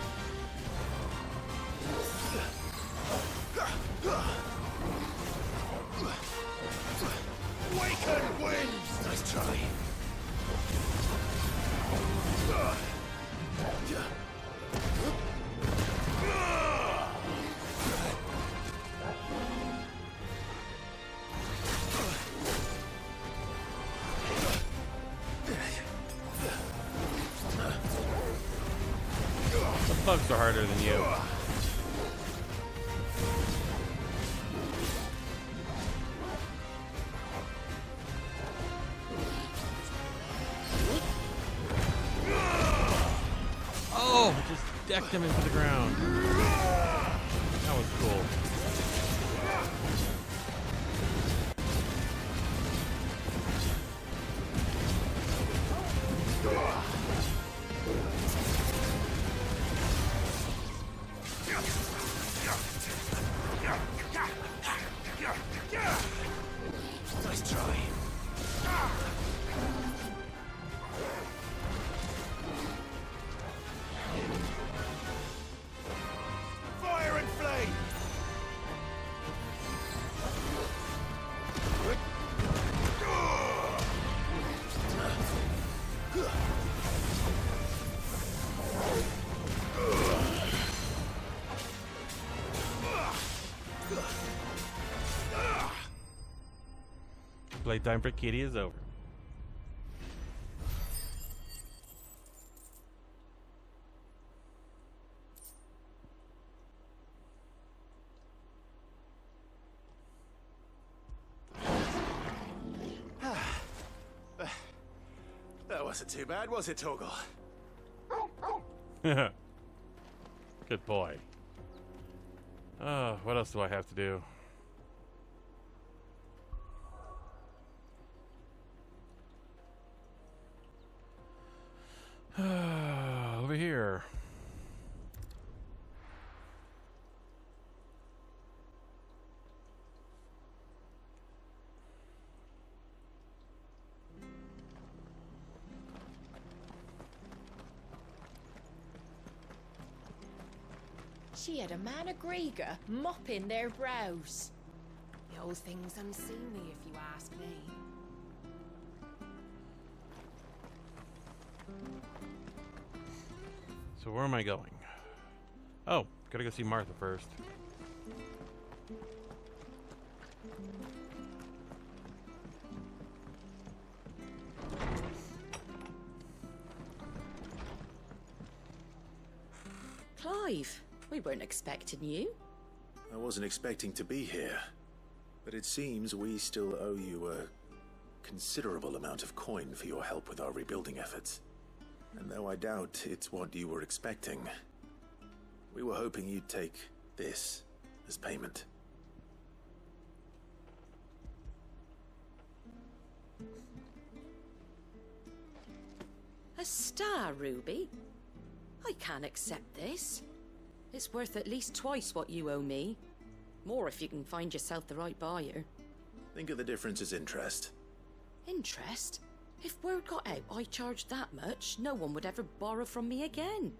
Awaken winds! Nice try. The bugs are harder than you. Oh, just decked him into the ground. That was cool. Nice try. Fire and flame! Playtime for Kitty is over. That wasn't too bad, was it, Torgal? Good boy. What else do I have to do? Over here. She had a man of Grieger mopping their brows. The whole thing's unseemly, if you ask me. So where am I going? Oh, gotta go see Martha first. Clive, we weren't expecting you. I wasn't expecting to be here, but it seems we still owe you a considerable amount of coin for your help with our rebuilding efforts. And though I doubt it's what you were expecting, we were hoping you'd take this as payment. A star ruby? I can't accept this. It's worth at least twice what you owe me. More if you can find yourself the right buyer. Think of the difference as interest. Interest? If word got out I charged that much, no one would ever borrow from me again.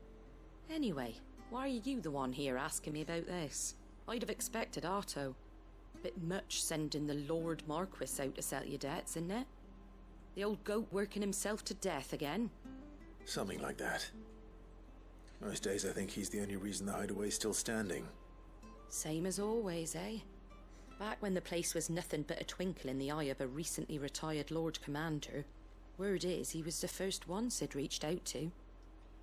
Anyway, why are you the one here asking me about this? I'd have expected Otto. Bit much sending the Lord Marquis out to settle your debts, isn't it? The old goat working himself to death again. Something like that. Most days I think he's the only reason the hideaway's still standing. Same as always, eh? Back when the place was nothing but a twinkle in the eye of a recently retired Lord Commander, word is he was the first one Sid reached out to.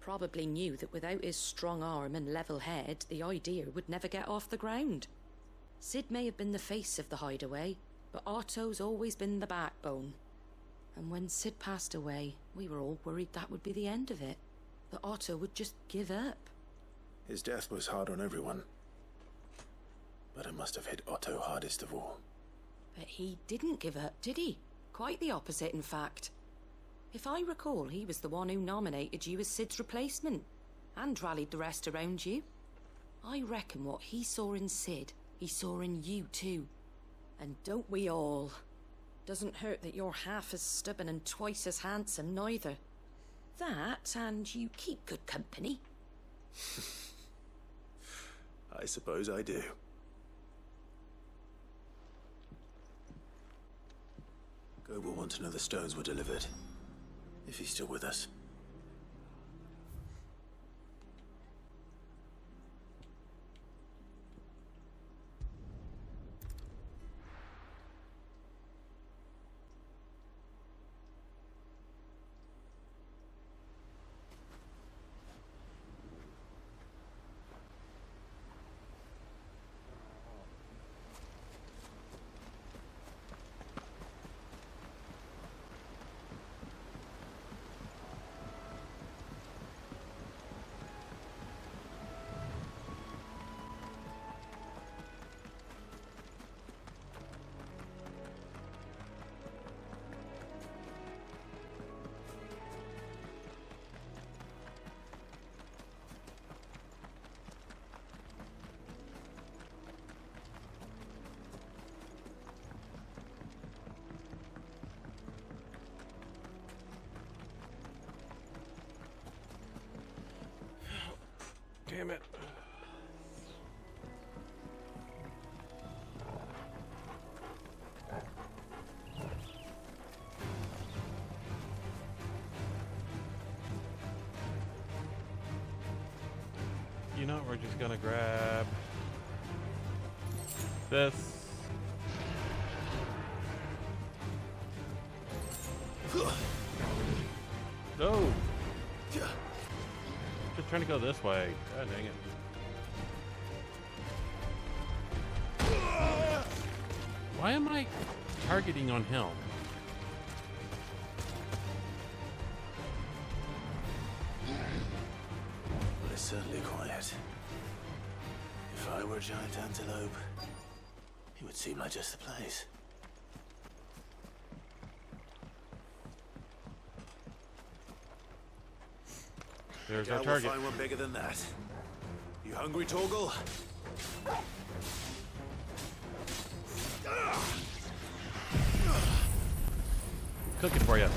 Probably knew that without his strong arm and level head, the idea would never get off the ground. Sid may have been the face of the hideaway, but Otto's always been the backbone. And when Sid passed away, we were all worried that would be the end of it. That Otto would just give up. His death was hard on everyone. But it must have hit Otto hardest of all. But he didn't give up, did he? Quite the opposite, in fact. If I recall, he was the one who nominated you as Sid's replacement, and rallied the rest around you. I reckon what he saw in Sid, he saw in you too. And don't we all? Doesn't hurt that you're half as stubborn and twice as handsome, neither. That, and you keep good company. I suppose I do. Goat will want to know the stones were delivered. If he's still with us. Damn it. You know, we're just gonna grab this. No! Just trying to go this way. God dang it. Why am I targeting on him? Well, it's certainly quiet. If I were a giant antelope, it would seem like just the place. There's our target. We'll find one bigger than that. You hungry, Torgal? Cooking for you.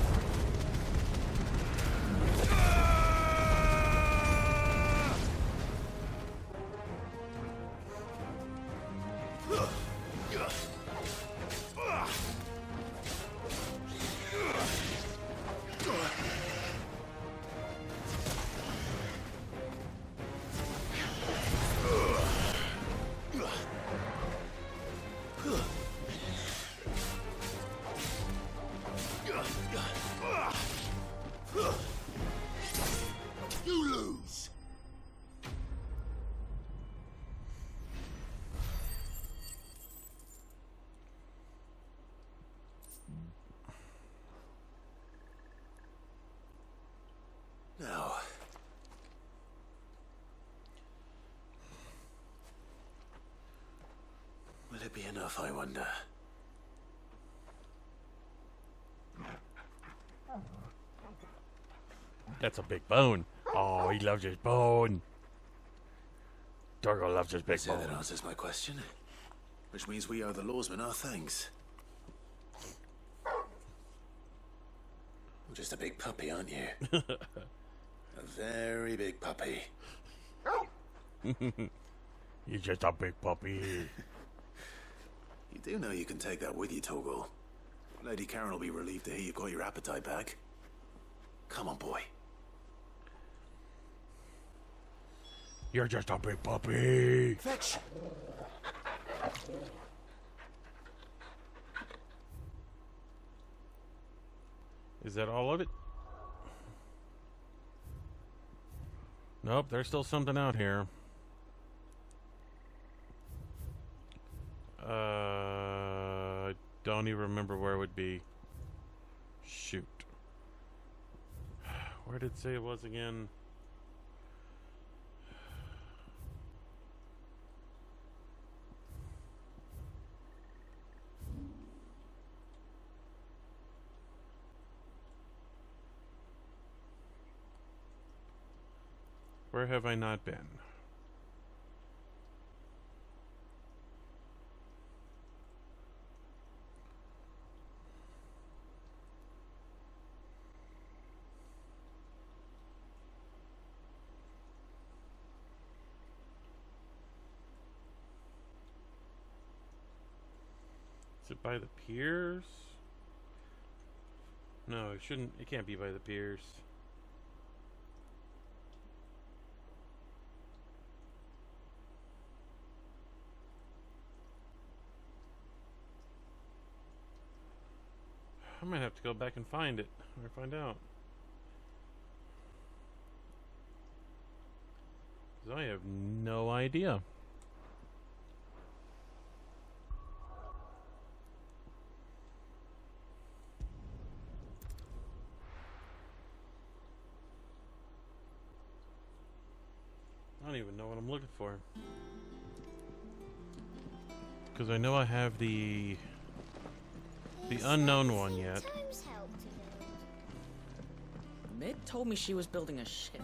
You lose. Now, will it be enough, I wonder? That's a big bone. Oh, he loves his bone. Torgo loves his big So bone. that answers my question. Which means we owe the lawsman our thanks. You're just a big puppy, aren't you? A very big puppy. You're just a big puppy. You do know you can take that with you, Torgal. Lady Karen will be relieved to hear you've got your appetite back. Come on, boy. You're just a big puppy. Fetch! Is that all of it? Nope, there's still something out here. I don't even remember where it would be. Shoot. Where did it say it was again? Where have I not been? Is it by the piers? No, it shouldn't. It can't be by the piers. I might have to go back and find it, or find out. 'Cause I have no idea. I don't even know what I'm looking for. Because I know I have the unknown one yet. Mid told me she was building a ship.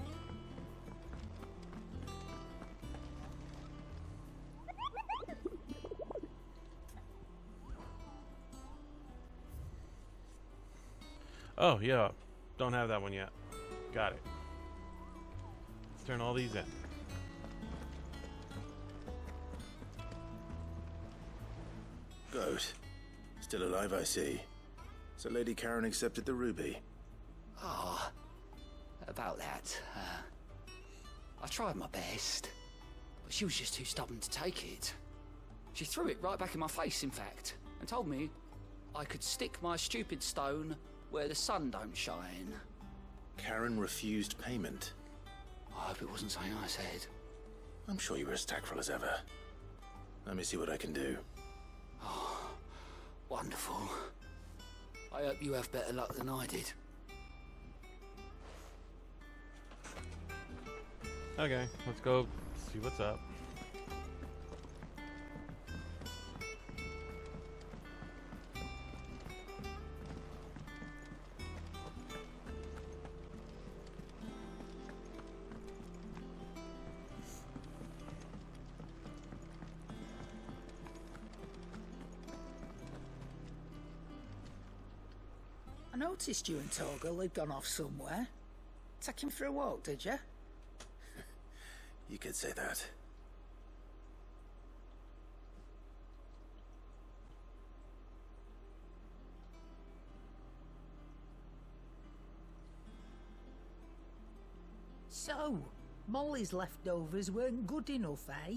Oh, yeah. Don't have that one yet. Got it. Let's turn all these in. Goat. Still alive, I see. So Lady Karen accepted the ruby. Ah, about that. I tried my best, but she was just too stubborn to take it. She threw it right back in my face, in fact, and told me I could stick my stupid stone where the sun don't shine. Karen refused payment. I hope it wasn't something I said. I'm sure you were as tactful as ever. Let me see what I can do. Oh, wonderful. I hope you have better luck than I did. Okay, let's go see what's up. I noticed you and Torgal had gone off somewhere. Take him for a walk, did you? You could say that. So, Molly's leftovers weren't good enough, eh?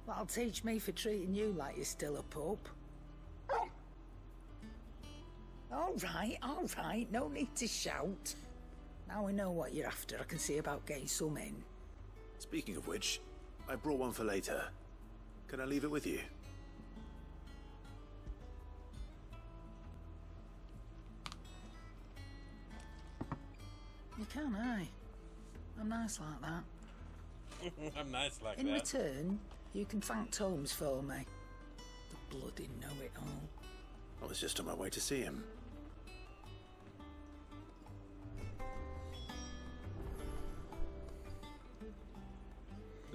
That'll teach me for treating you like you're still a pup. All right, no need to shout. Now we know what you're after, I can see about getting some in. Speaking of which, I brought one for later. Can I leave it with you? You can, eh? I'm nice like that. I'm nice like In that. return, you can thank Tomes for me. The bloody know-it-all. I was just on my way to see him.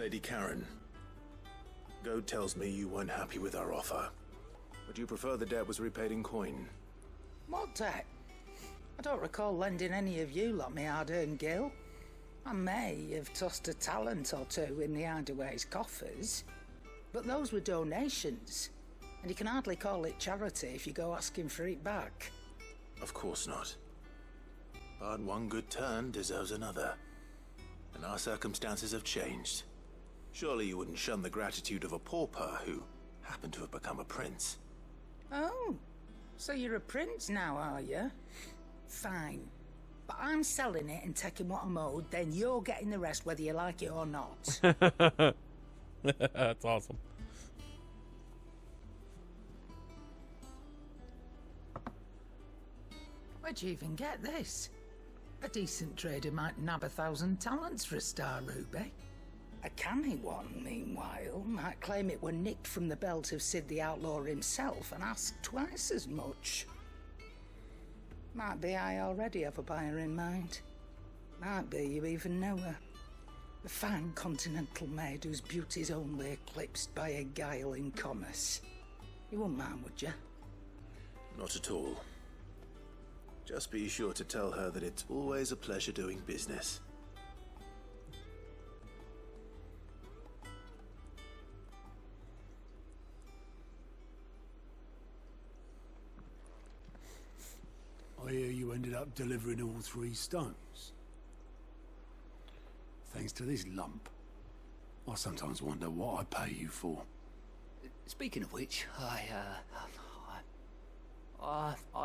Lady Karen, Goad tells me you weren't happy with our offer. Would you prefer the debt was repaid in coin? What debt? I don't recall lending any of you lot me hard-earned gil. I may have tossed a talent or two in the Hideaway's coffers, but those were donations, and you can hardly call it charity if you go asking for it back. Of course not. But one good turn deserves another. And our circumstances have changed. Surely you wouldn't shun the gratitude of a pauper who happened to have become a prince. Oh, so you're a prince now, are you? Fine. But I'm selling it and taking what I'm owed, then you're getting the rest whether you like it or not. That's awesome. Where'd you even get this? A decent trader might nab 1,000 talents for a star ruby. A canny one, meanwhile, might claim it were nicked from the belt of Sid the Outlaw himself and ask twice as much. Might be I already have a buyer in mind. Might be you even know her. A fine continental maid whose beauty's only eclipsed by a guile in commerce. You wouldn't mind, would you? Not at all. Just be sure to tell her that it's always a pleasure doing business. I hear you ended up delivering all 3 stones. Thanks to this lump. I sometimes wonder what I pay you for. Speaking of which, I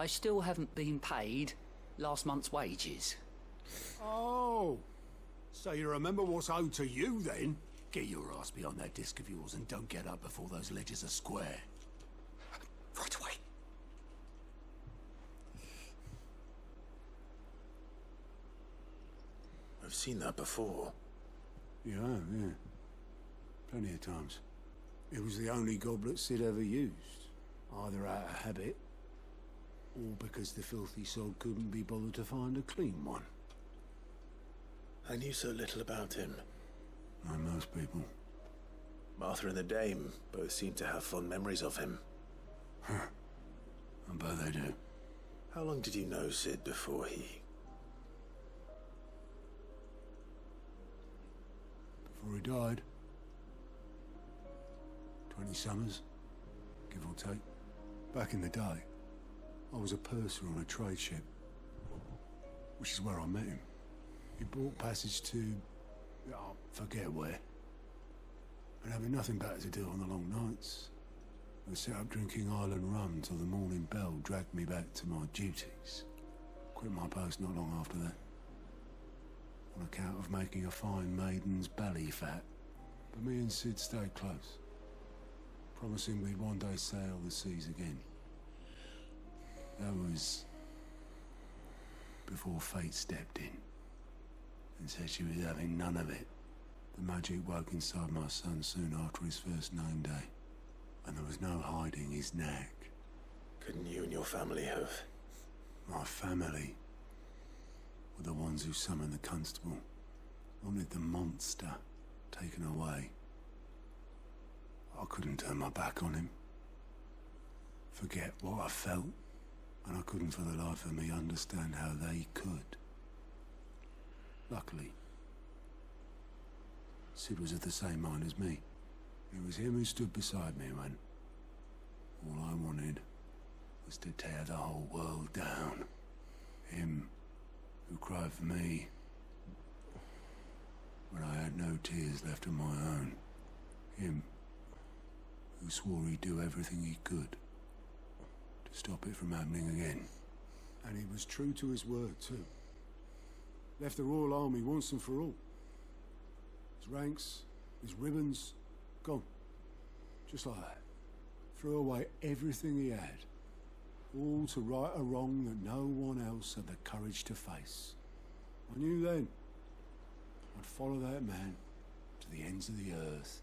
still haven't been paid last month's wages. Oh, so you remember what's owed to you then? Get your ass behind that disc of yours and don't get up before those ledgers are square. Right away. I've seen that before. You have, yeah. Plenty of times. It was the only goblet Sid ever used. Either out of habit, or because the filthy sod couldn't be bothered to find a clean one. I knew so little about him. Like most people. Martha and the Dame both seem to have fond memories of him. I bet they do. How long did you know Sid before he... Before he died? 20 summers, give or take. Back in the day, I was a purser on a trade ship, which is where I met him. He bought passage to... I forget where. And having nothing better to do on the long nights, I sat up drinking island rum till the morning bell dragged me back to my duties. Quit my post not long after that, on account of making a fine maiden's belly fat. But me and Sid stayed close, promising we'd one day sail the seas again. That was before fate stepped in and said she was having none of it. The magic woke inside my son soon after his first name day, and there was no hiding his knack. Couldn't you and your family have... My family were the ones who summoned the constable, wanted the monster taken away. I couldn't turn my back on him, forget what I felt, and I couldn't for the life of me understand how they could. Luckily, Sid was of the same mind as me. It was him who stood beside me when all I wanted was to tear the whole world down. Him who cried for me when I had no tears left of my own. Him who swore he'd do everything he could to stop it from happening again. And he was true to his word, too. Left the Royal Army once and for all. His ranks, his ribbons, gone. Just like that. Threw away everything he had. All to right a wrong that no one else had the courage to face. I knew then I'd follow that man to the ends of the earth.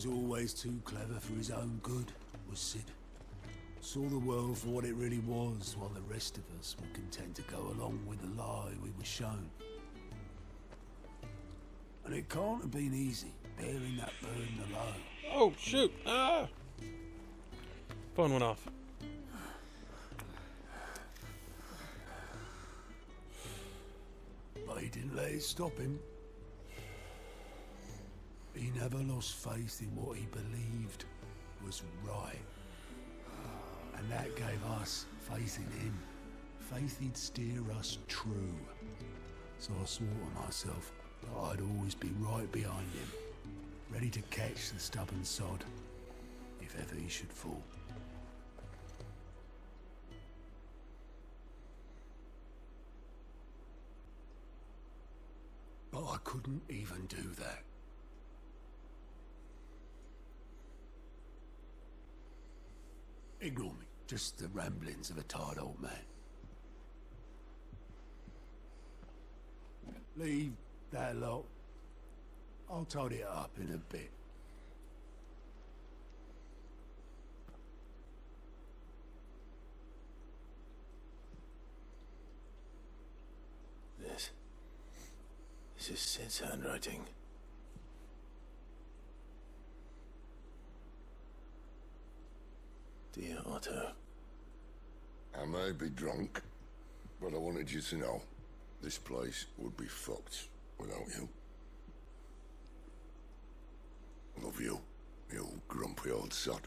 was always too clever for his own good, was Sid. Saw the world for what it really was, while the rest of us were content to go along with the lie we were shown. And it can't have been easy, bearing that burden alone. Oh, shoot! Ah! Phone went off. But he didn't let it stop him. He never lost faith in what he believed was right. And that gave us faith in him. Faith he'd steer us true. So I swore to myself that I'd always be right behind him, ready to catch the stubborn sod, if ever he should fall. But I couldn't even do that. Ignore me. Just the ramblings of a tired old man. Leave that lot. I'll tidy it up in a bit. This is Sid's handwriting. Dear Otto. I may be drunk, but I wanted you to know this place would be fucked without you. Love you, you grumpy old sod.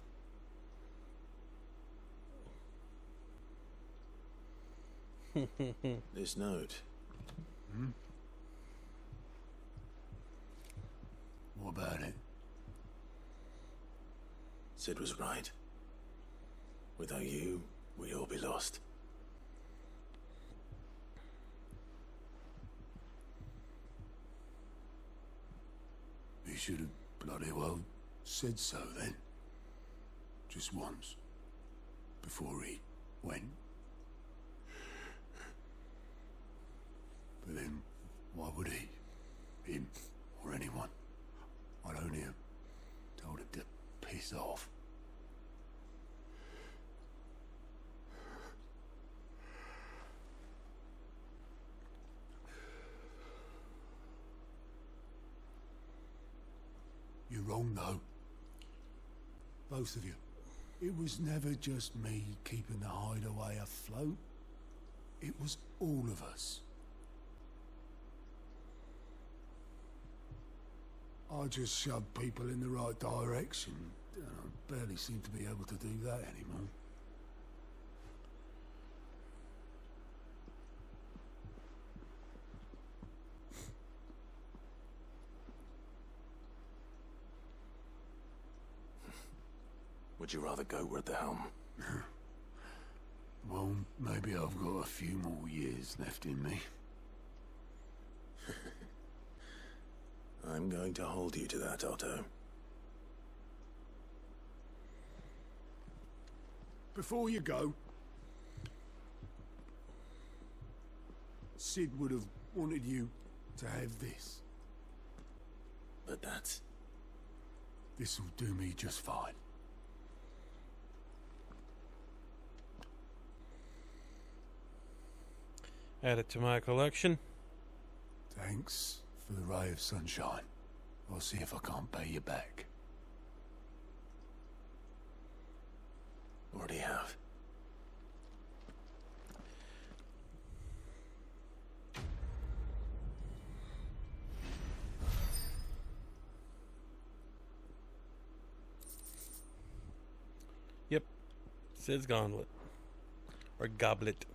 This note. What about it? Sid was right. Without you, we'd all be lost. He should have bloody well said so then. Just once. Before he went. But then, why would he? Him, or anyone? I'd only have told him to piss off. You're wrong, though. Both of you. It was never just me keeping the hideaway afloat. It was all of us. I just shoved people in the right direction. I barely seem to be able to do that anymore. Would you rather go with the helm? Well, maybe I've got a few more years left in me. I'm going to hold you to that, Otto. Before you go, Sid would have wanted you to have this. But that's... This'll do me just fine. Add it to my collection. Thanks for the ray of sunshine. I'll see if I can't pay you back. Already have. Yep. Sid's gauntlet. Or goblet.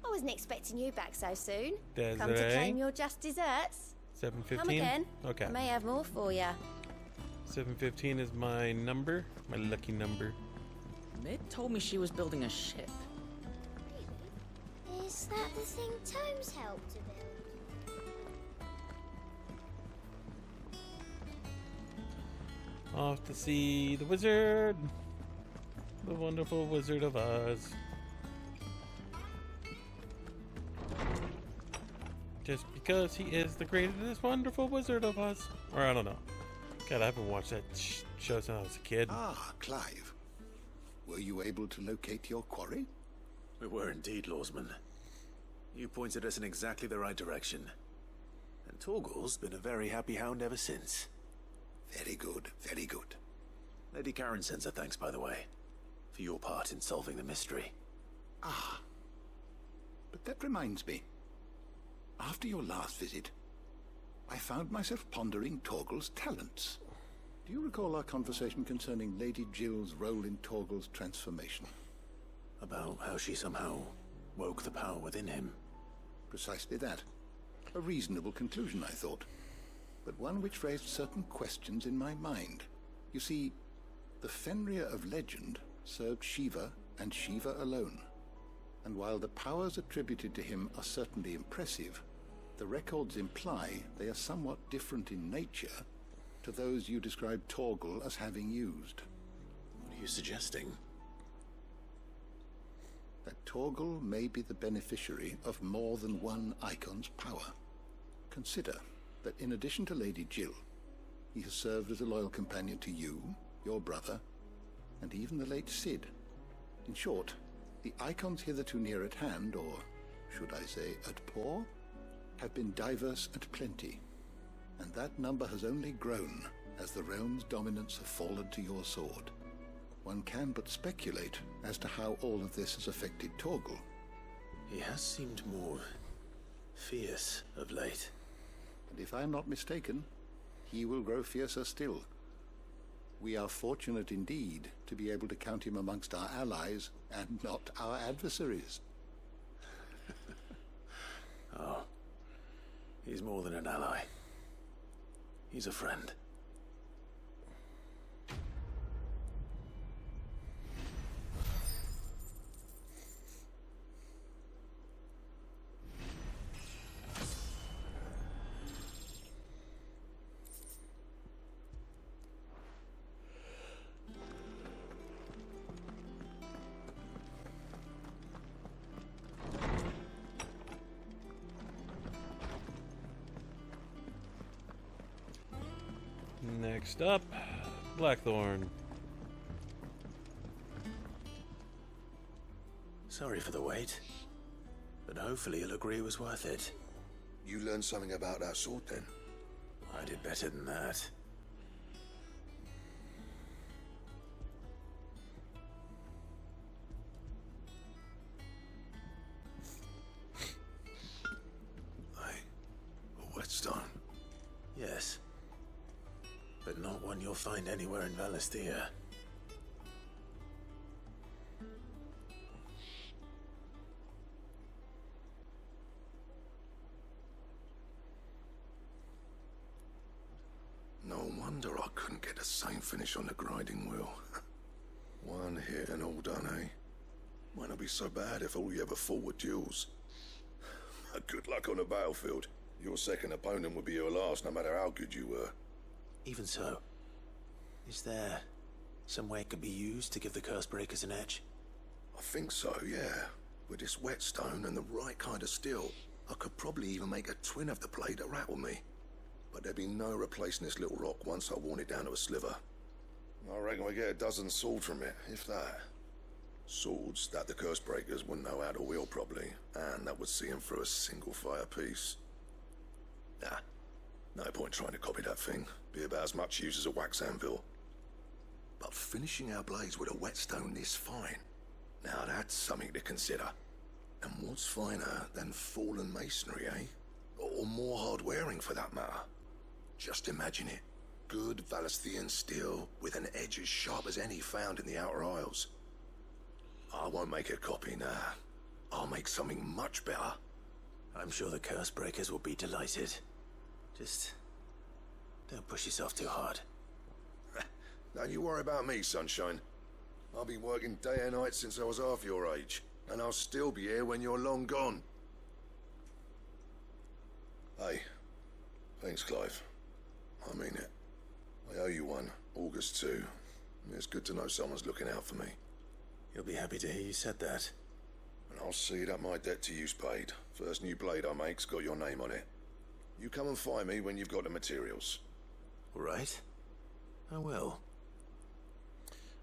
I wasn't expecting you back so soon. Desiree. Come to claim your just desserts. 7:15. Come again. Okay. I may have more for you. 7:15 is my number, my lucky number. Mid told me she was building a ship. Is that the thing Tomes helped to build? Off to see the wizard. The wonderful Wizard of Oz. Just because he is the greatest, wonderful wizard of us. Or I don't know. God, I haven't watched that show since I was a kid. Ah, Clive. Were you able to locate your quarry? We were indeed, Lawsman. You pointed us in exactly the right direction. And Torgal's been a very happy hound ever since. Very good, very good. Lady Karen sends her thanks, by the way, for your part in solving the mystery. Ah. But that reminds me. After your last visit, I found myself pondering Torgal's talents. Do you recall our conversation concerning Lady Jill's role in Torgal's transformation? About how she somehow woke the power within him. Precisely that. A reasonable conclusion, I thought, but one which raised certain questions in my mind. You see, the Fenrir of legend served Shiva and Shiva alone. And while the powers attributed to him are certainly impressive, the records imply they are somewhat different in nature to those you describe Torgal as having used. What are you suggesting? That Torgal may be the beneficiary of more than one icon's power. Consider that in addition to Lady Jill, he has served as a loyal companion to you, your brother, and even the late Cid. In short, the icons hitherto near at hand, or should I say at paw, have been diverse and plenty, and that number has only grown as the realm's dominance have fallen to your sword. One can but speculate as to how all of this has affected Torgal. He has seemed more fierce of late. And if I am not mistaken, he will grow fiercer still. We are fortunate indeed to be able to count him amongst our allies and not our adversaries. Oh, he's more than an ally. He's a friend. Next up, Blackthorn. Sorry for the wait, but hopefully you'll agree it was worth it. You learned something about that sword then? I did better than that. A whetstone? Yes. But not one you'll find anywhere in Valisthea. No wonder I couldn't get the same finish on the grinding wheel. One hit and all done, eh? Might not be so bad if all you ever fought were duels. Good luck on the battlefield. Your second opponent would be your last, no matter how good you were. Even so, is there some way it could be used to give the Curse Breakers an edge? I think so, yeah. With this whetstone and the right kind of steel, I could probably even make a twin of the blade that rattled me. But there'd be no replacing this little rock once I worn it down to a sliver. I reckon we get a dozen swords from it, if that. Swords that the Curse Breakers wouldn't know how to wield properly, and that would see them through a single fire piece. Nah, no point trying to copy that thing. Be about as much use as a wax anvil. But finishing our blades with a whetstone this fine, now that's something to consider. And what's finer than fallen masonry, eh? Or more hard-wearing for that matter. Just imagine it. Good Valisthean steel with an edge as sharp as any found in the Outer Isles. I won't make a copy, nah. I'll make something much better. I'm sure the Curse Breakers will be delighted. Just don't push yourself too hard. Don't you worry about me, sunshine. I've been working day and night since I was half your age, and I'll still be here when you're long gone. Hey, thanks, Clive. I mean it. I owe you one, August too. It's good to know someone's looking out for me. You'll be happy to hear you said that. And I'll see that my debt to you's paid. First new blade I make's got your name on it. You come and find me when you've got the materials. All right. I will.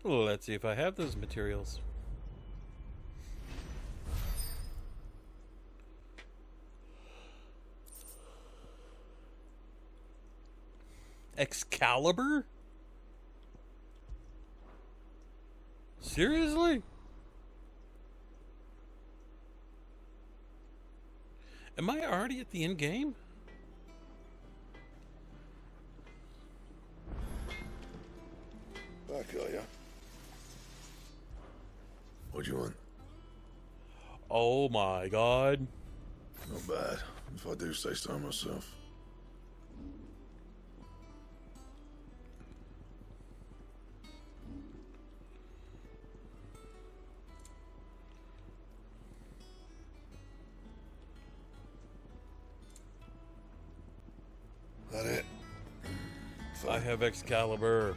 Let's see if I have those materials. Excalibur? Seriously? Am I already at the end game? Back, are ya? What do you want? Oh my god. Not bad, if I do say so myself. That it? I have Excalibur.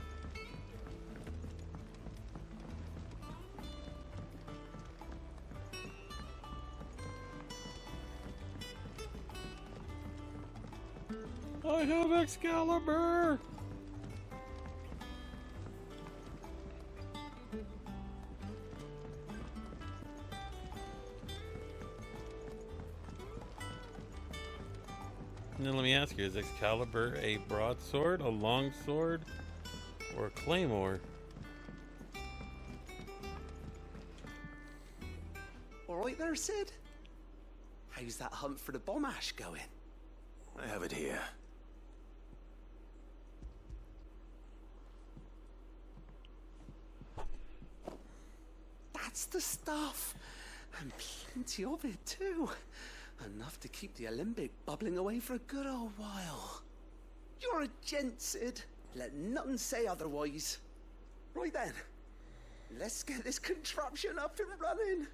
I have Excalibur. Now let me ask you, is Excalibur a broadsword, a longsword, or a claymore? All right there, Sid? How's that hunt for the bomb ash going? I have it here. That's the stuff. And plenty of it, too. Enough to keep the Alembic bubbling away for a good old while. You're a gent, Sid. Let nothing say otherwise. Right then, let's get this contraption up and running.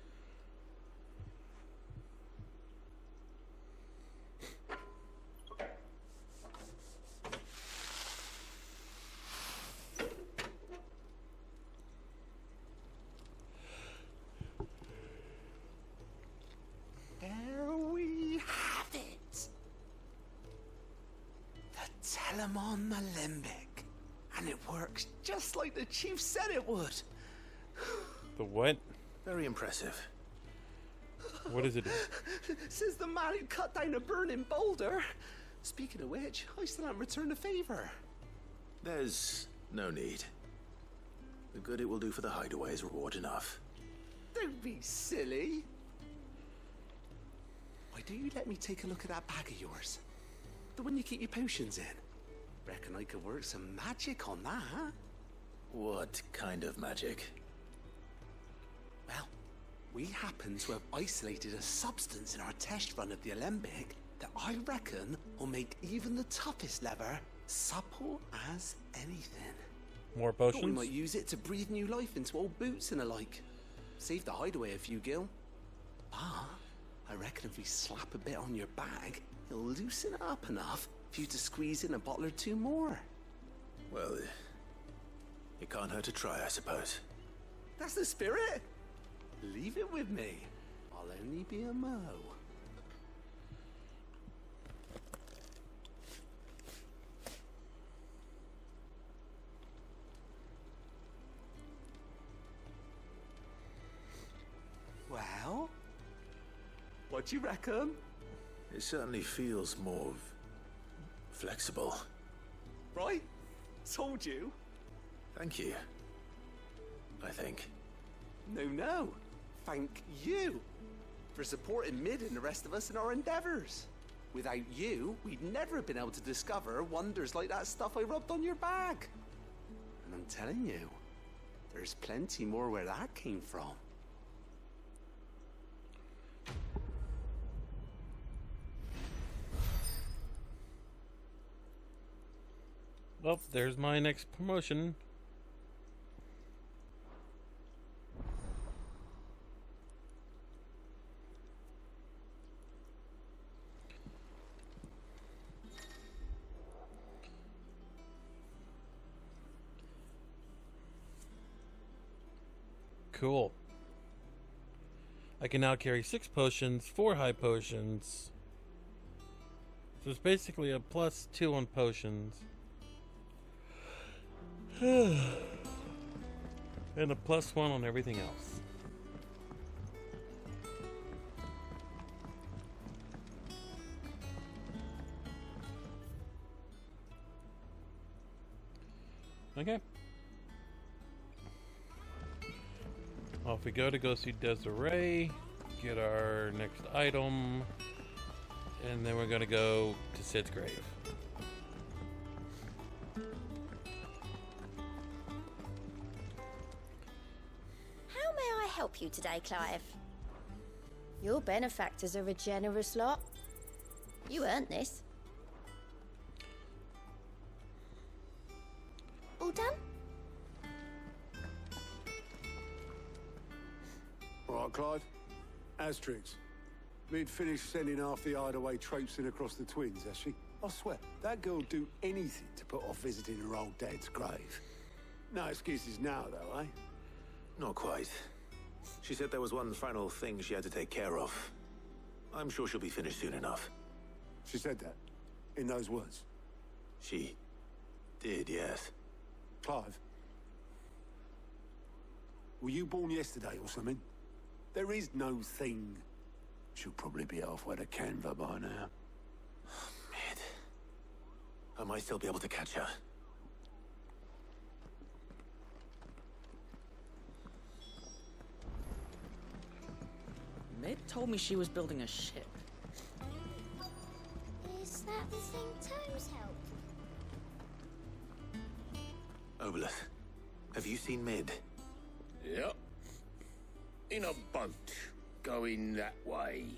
There we have it. The Telemon Alembic. And it works just like the chief said it would. The what? Very impressive. What does it do? Says the man who cut down a burning boulder. Speaking of which, I still haven't returned the favor. There's no need. The good it will do for the hideaway is reward enough. Don't be silly. Why don't you let me take a look at that bag of yours? The one you keep your potions in. Reckon I could work some magic on that. What kind of magic? Well, we happen to have isolated a substance in our test run of the Alembic that I reckon will make even the toughest lever supple as anything. More Thought potions? we might use it to breathe new life into old boots and the like. Save the hideaway a few gil. But I reckon if we slap a bit on your bag, it'll loosen it up enough for you to squeeze in a bottle or two more. Well, it can't hurt to try, I suppose. That's the spirit. Leave it with me. I'll only be a mo. Well, what do you reckon? It certainly feels more flexible. Right? Told you. Thank you. I think. No. Thank you for supporting Mid and the rest of us in our endeavors. Without you, we'd never have been able to discover wonders like that stuff I rubbed on your bag. And I'm telling you, there's plenty more where that came from. Well, there's my next promotion. Cool. I can now carry 6 potions, 4 high potions. So it's basically a +2 on potions. And a +1 on everything else. Okay. Off we go see Desiree, get our next item, and then we're gonna go to Sid's grave. How may I help you today, Clive? Your benefactors are a generous lot. You earned this. All done? All right, Clive. Asterix. We'd finished sending half the hideaway traipsing across the twins, has she? I swear, that girl'd do anything to put off visiting her old dad's grave. No excuses now, though, eh? Not quite. She said there was one final thing she had to take care of. I'm sure she'll be finished soon enough. She said that? In those words? She did, yes. Clive? Were you born yesterday or something? There is no thing. She'll probably be halfway to Canva by now. Mid. I might still be able to catch her. Mid told me she was building a ship. Is that the thing Tomes helped? Obelith, have you seen Mid? Yep. In a boat, going that way.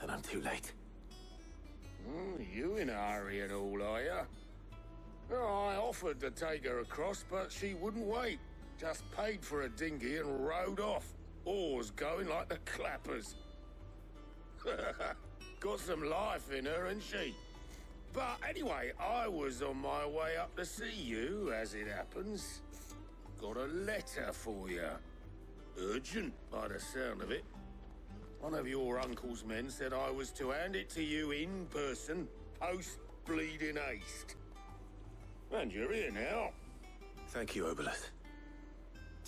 Then I'm too late. You in a hurry at all, are you? Oh, I offered to take her across, but she wouldn't wait. Just paid for a dinghy and rowed off. Oars going like the clappers. Got some life in her, ain't she? But anyway, I was on my way up to see you, as it happens. Got a letter for you. Urgent, by the sound of it. One of your uncle's men said I was to hand it to you in person, post-bleeding haste. And you're here now. Thank you, Obelith.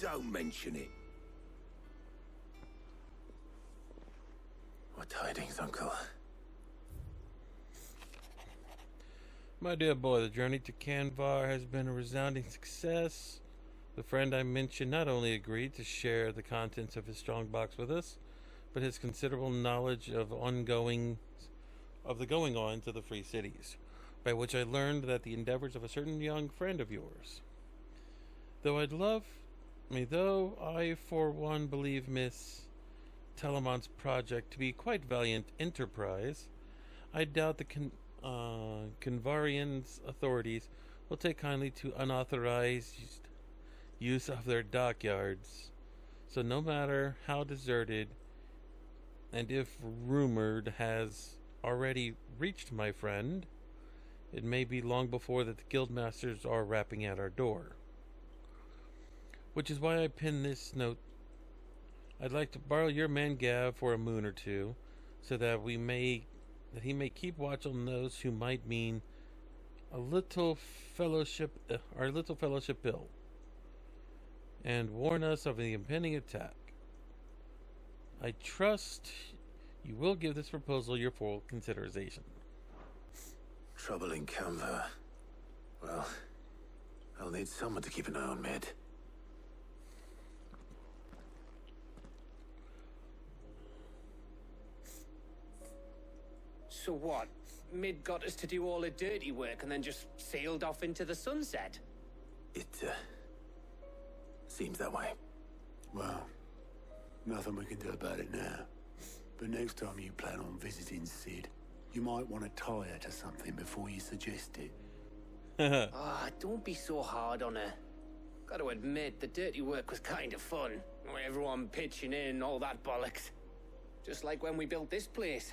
Don't mention it. What tidings, Uncle? My dear boy, the journey to Canvar has been a resounding success. The friend I mentioned not only agreed to share the contents of his strongbox with us, but his considerable knowledge of the going-ons of the Free Cities, by which I learned that the endeavors of a certain young friend of yours. Though I for one believe Miss Telemont's project to be quite valiant enterprise, I doubt the Canvarian's authorities will take kindly to unauthorized use of their dockyards. So no matter how deserted, and if rumored has already reached my friend, it may be long before that the guildmasters are rapping at our door. Which is why I penned this note. I'd like to borrow your man Gav for a moon or two, so that he may keep watch on those who might mean our little fellowship ill, and warn us of the impending attack. I trust you will give this proposal your full consideration. Trouble in Canva. Well, I'll need someone to keep an eye on Mid. So what? Mid got us to do all the dirty work and then just sailed off into the sunset? It, seems that way. Well, nothing we can do about it now. But next time you plan on visiting Sid, you might want to tie her to something before you suggest it. Don't be so hard on her. Got to admit, the dirty work was kind of fun. Everyone pitching in, all that bollocks. Just like when we built this place.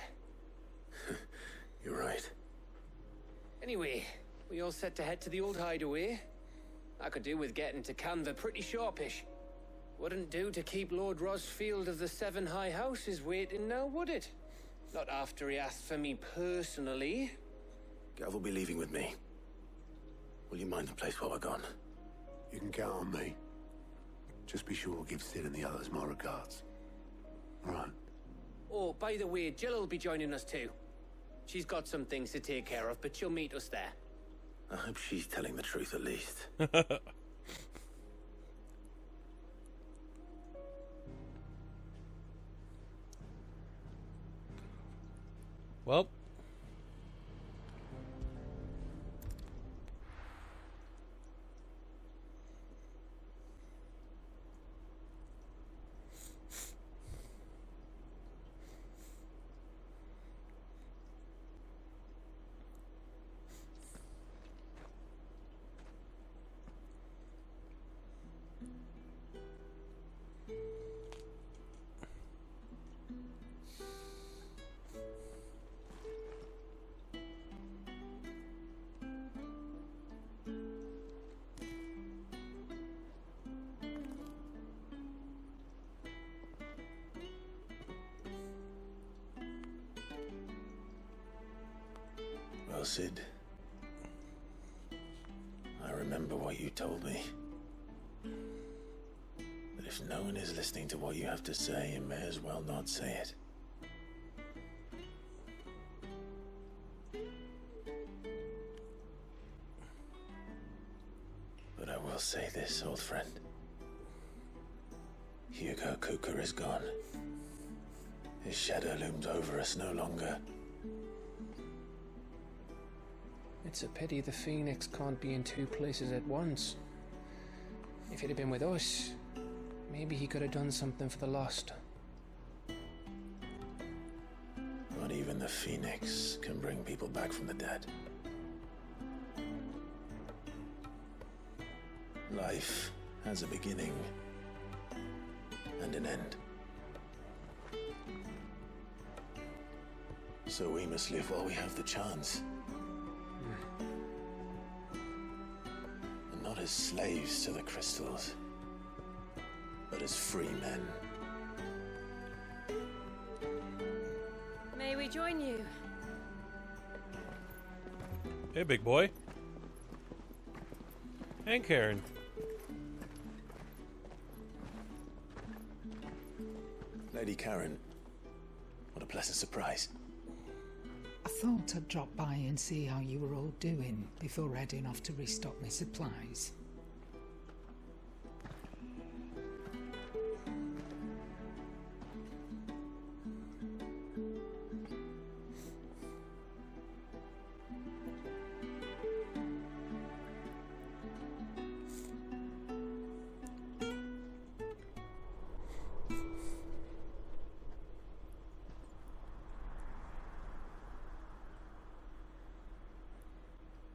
You're right. Anyway, we all set to head to the old hideaway. I could do with getting to Canva pretty sharpish. Wouldn't do to keep Lord Rosfield of the Seven High Houses waiting now, would it? Not after he asked for me personally. Gav will be leaving with me. Will you mind the place while we're gone? You can count on me. Just be sure to give Sid and the others my regards. Right. Oh, by the way, Jill will be joining us too. She's got some things to take care of, but she'll meet us there. I hope she's telling the truth at least. Well. Well, Sid, I remember what you told me. That if no one is listening to what you have to say, you may as well not say it. But I will say this, old friend. Hugo Cooker is gone. His shadow looms over us no longer. It's a pity the Phoenix can't be in two places at once. If he'd have been with us, maybe he could have done something for the lost. Not even the Phoenix can bring people back from the dead. Life has a beginning and an end. So we must live while we have the chance. And not as slaves to the crystals, but as free men. May we join you? Hey, big boy. And Karen. Lady Karen, what a pleasant surprise. I thought I'd drop by and see how you were all doing before heading off to restock my supplies.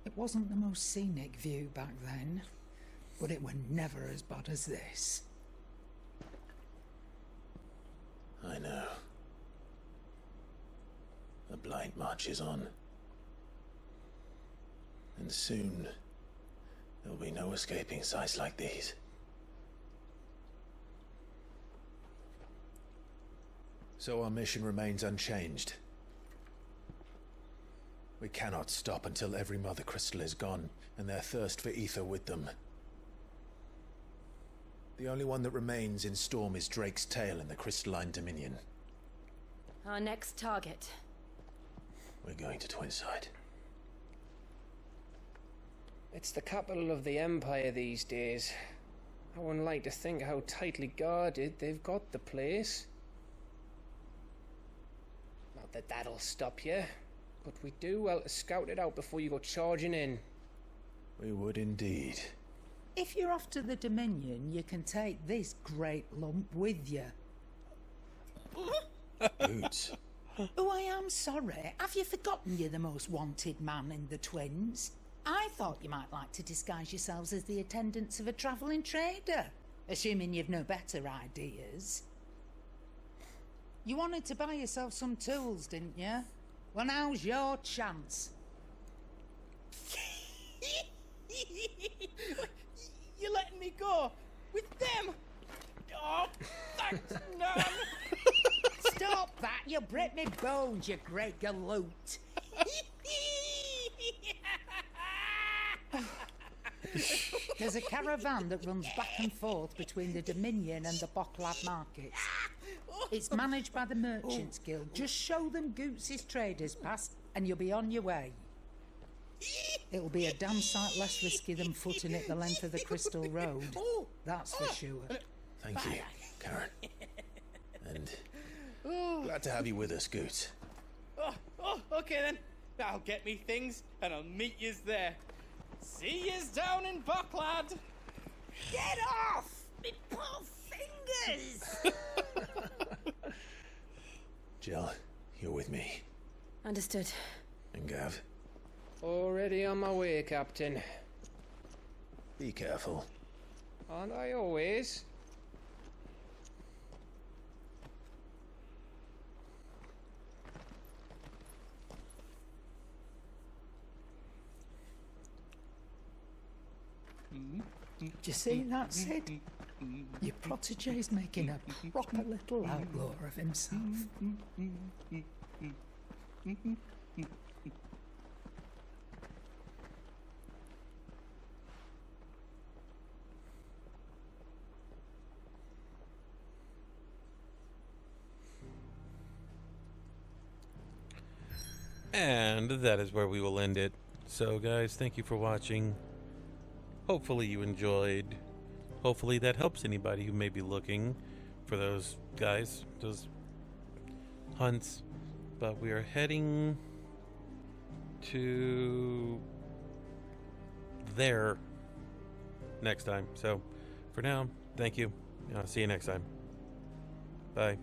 It wasn't the most scenic view back then, but it were never as bad as this. I know. The blight marches on. And soon, there'll be no escaping sights like these. So our mission remains unchanged. We cannot stop until every Mother Crystal is gone, and their thirst for ether with them. The only one that remains in Storm is Drake's Tail in the Crystalline Dominion. Our next target. We're going to Twinside. It's the capital of the Empire these days. I wouldn't like to think how tightly guarded they've got the place. Not that that'll stop you. But we do well to scout it out before you go charging in. We would indeed. If you're off to the Dominion, you can take this great lump with you. Boots. Oh, I am sorry. Have you forgotten you're the most wanted man in the Twins? I thought you might like to disguise yourselves as the attendants of a travelling trader, assuming you've no better ideas. You wanted to buy yourself some tools, didn't you? Well, now's your chance. You're letting me go with them? thanks, none. Stop that! You'll break me bones, you great galoot. There's a caravan that runs back and forth between the Dominion and the Bocklab markets. It's managed by the Merchants Guild. Just show them Goots' traders pass and you'll be on your way. It'll be a damn sight less risky than footing it the length of the Crystal Road. That's for sure. Thank you, Karen. And glad to have you with us, Goot. Okay then. I'll get me things and I'll meet yous there. See yous down in Bucklad. Get off! Me poor fingers! Jill, you're with me. Understood. And Gav, Already on my way, Captain. be careful. Aren't I always? Do you see that, Sid? Your protege's making a proper little outlaw of himself. And that is where we will end it. So guys, thank you for watching. Hopefully you enjoyed. Hopefully that helps anybody who may be looking for those guys, those hunts. But we are heading to there next time. So for now, thank you. I'll see you next time. Bye.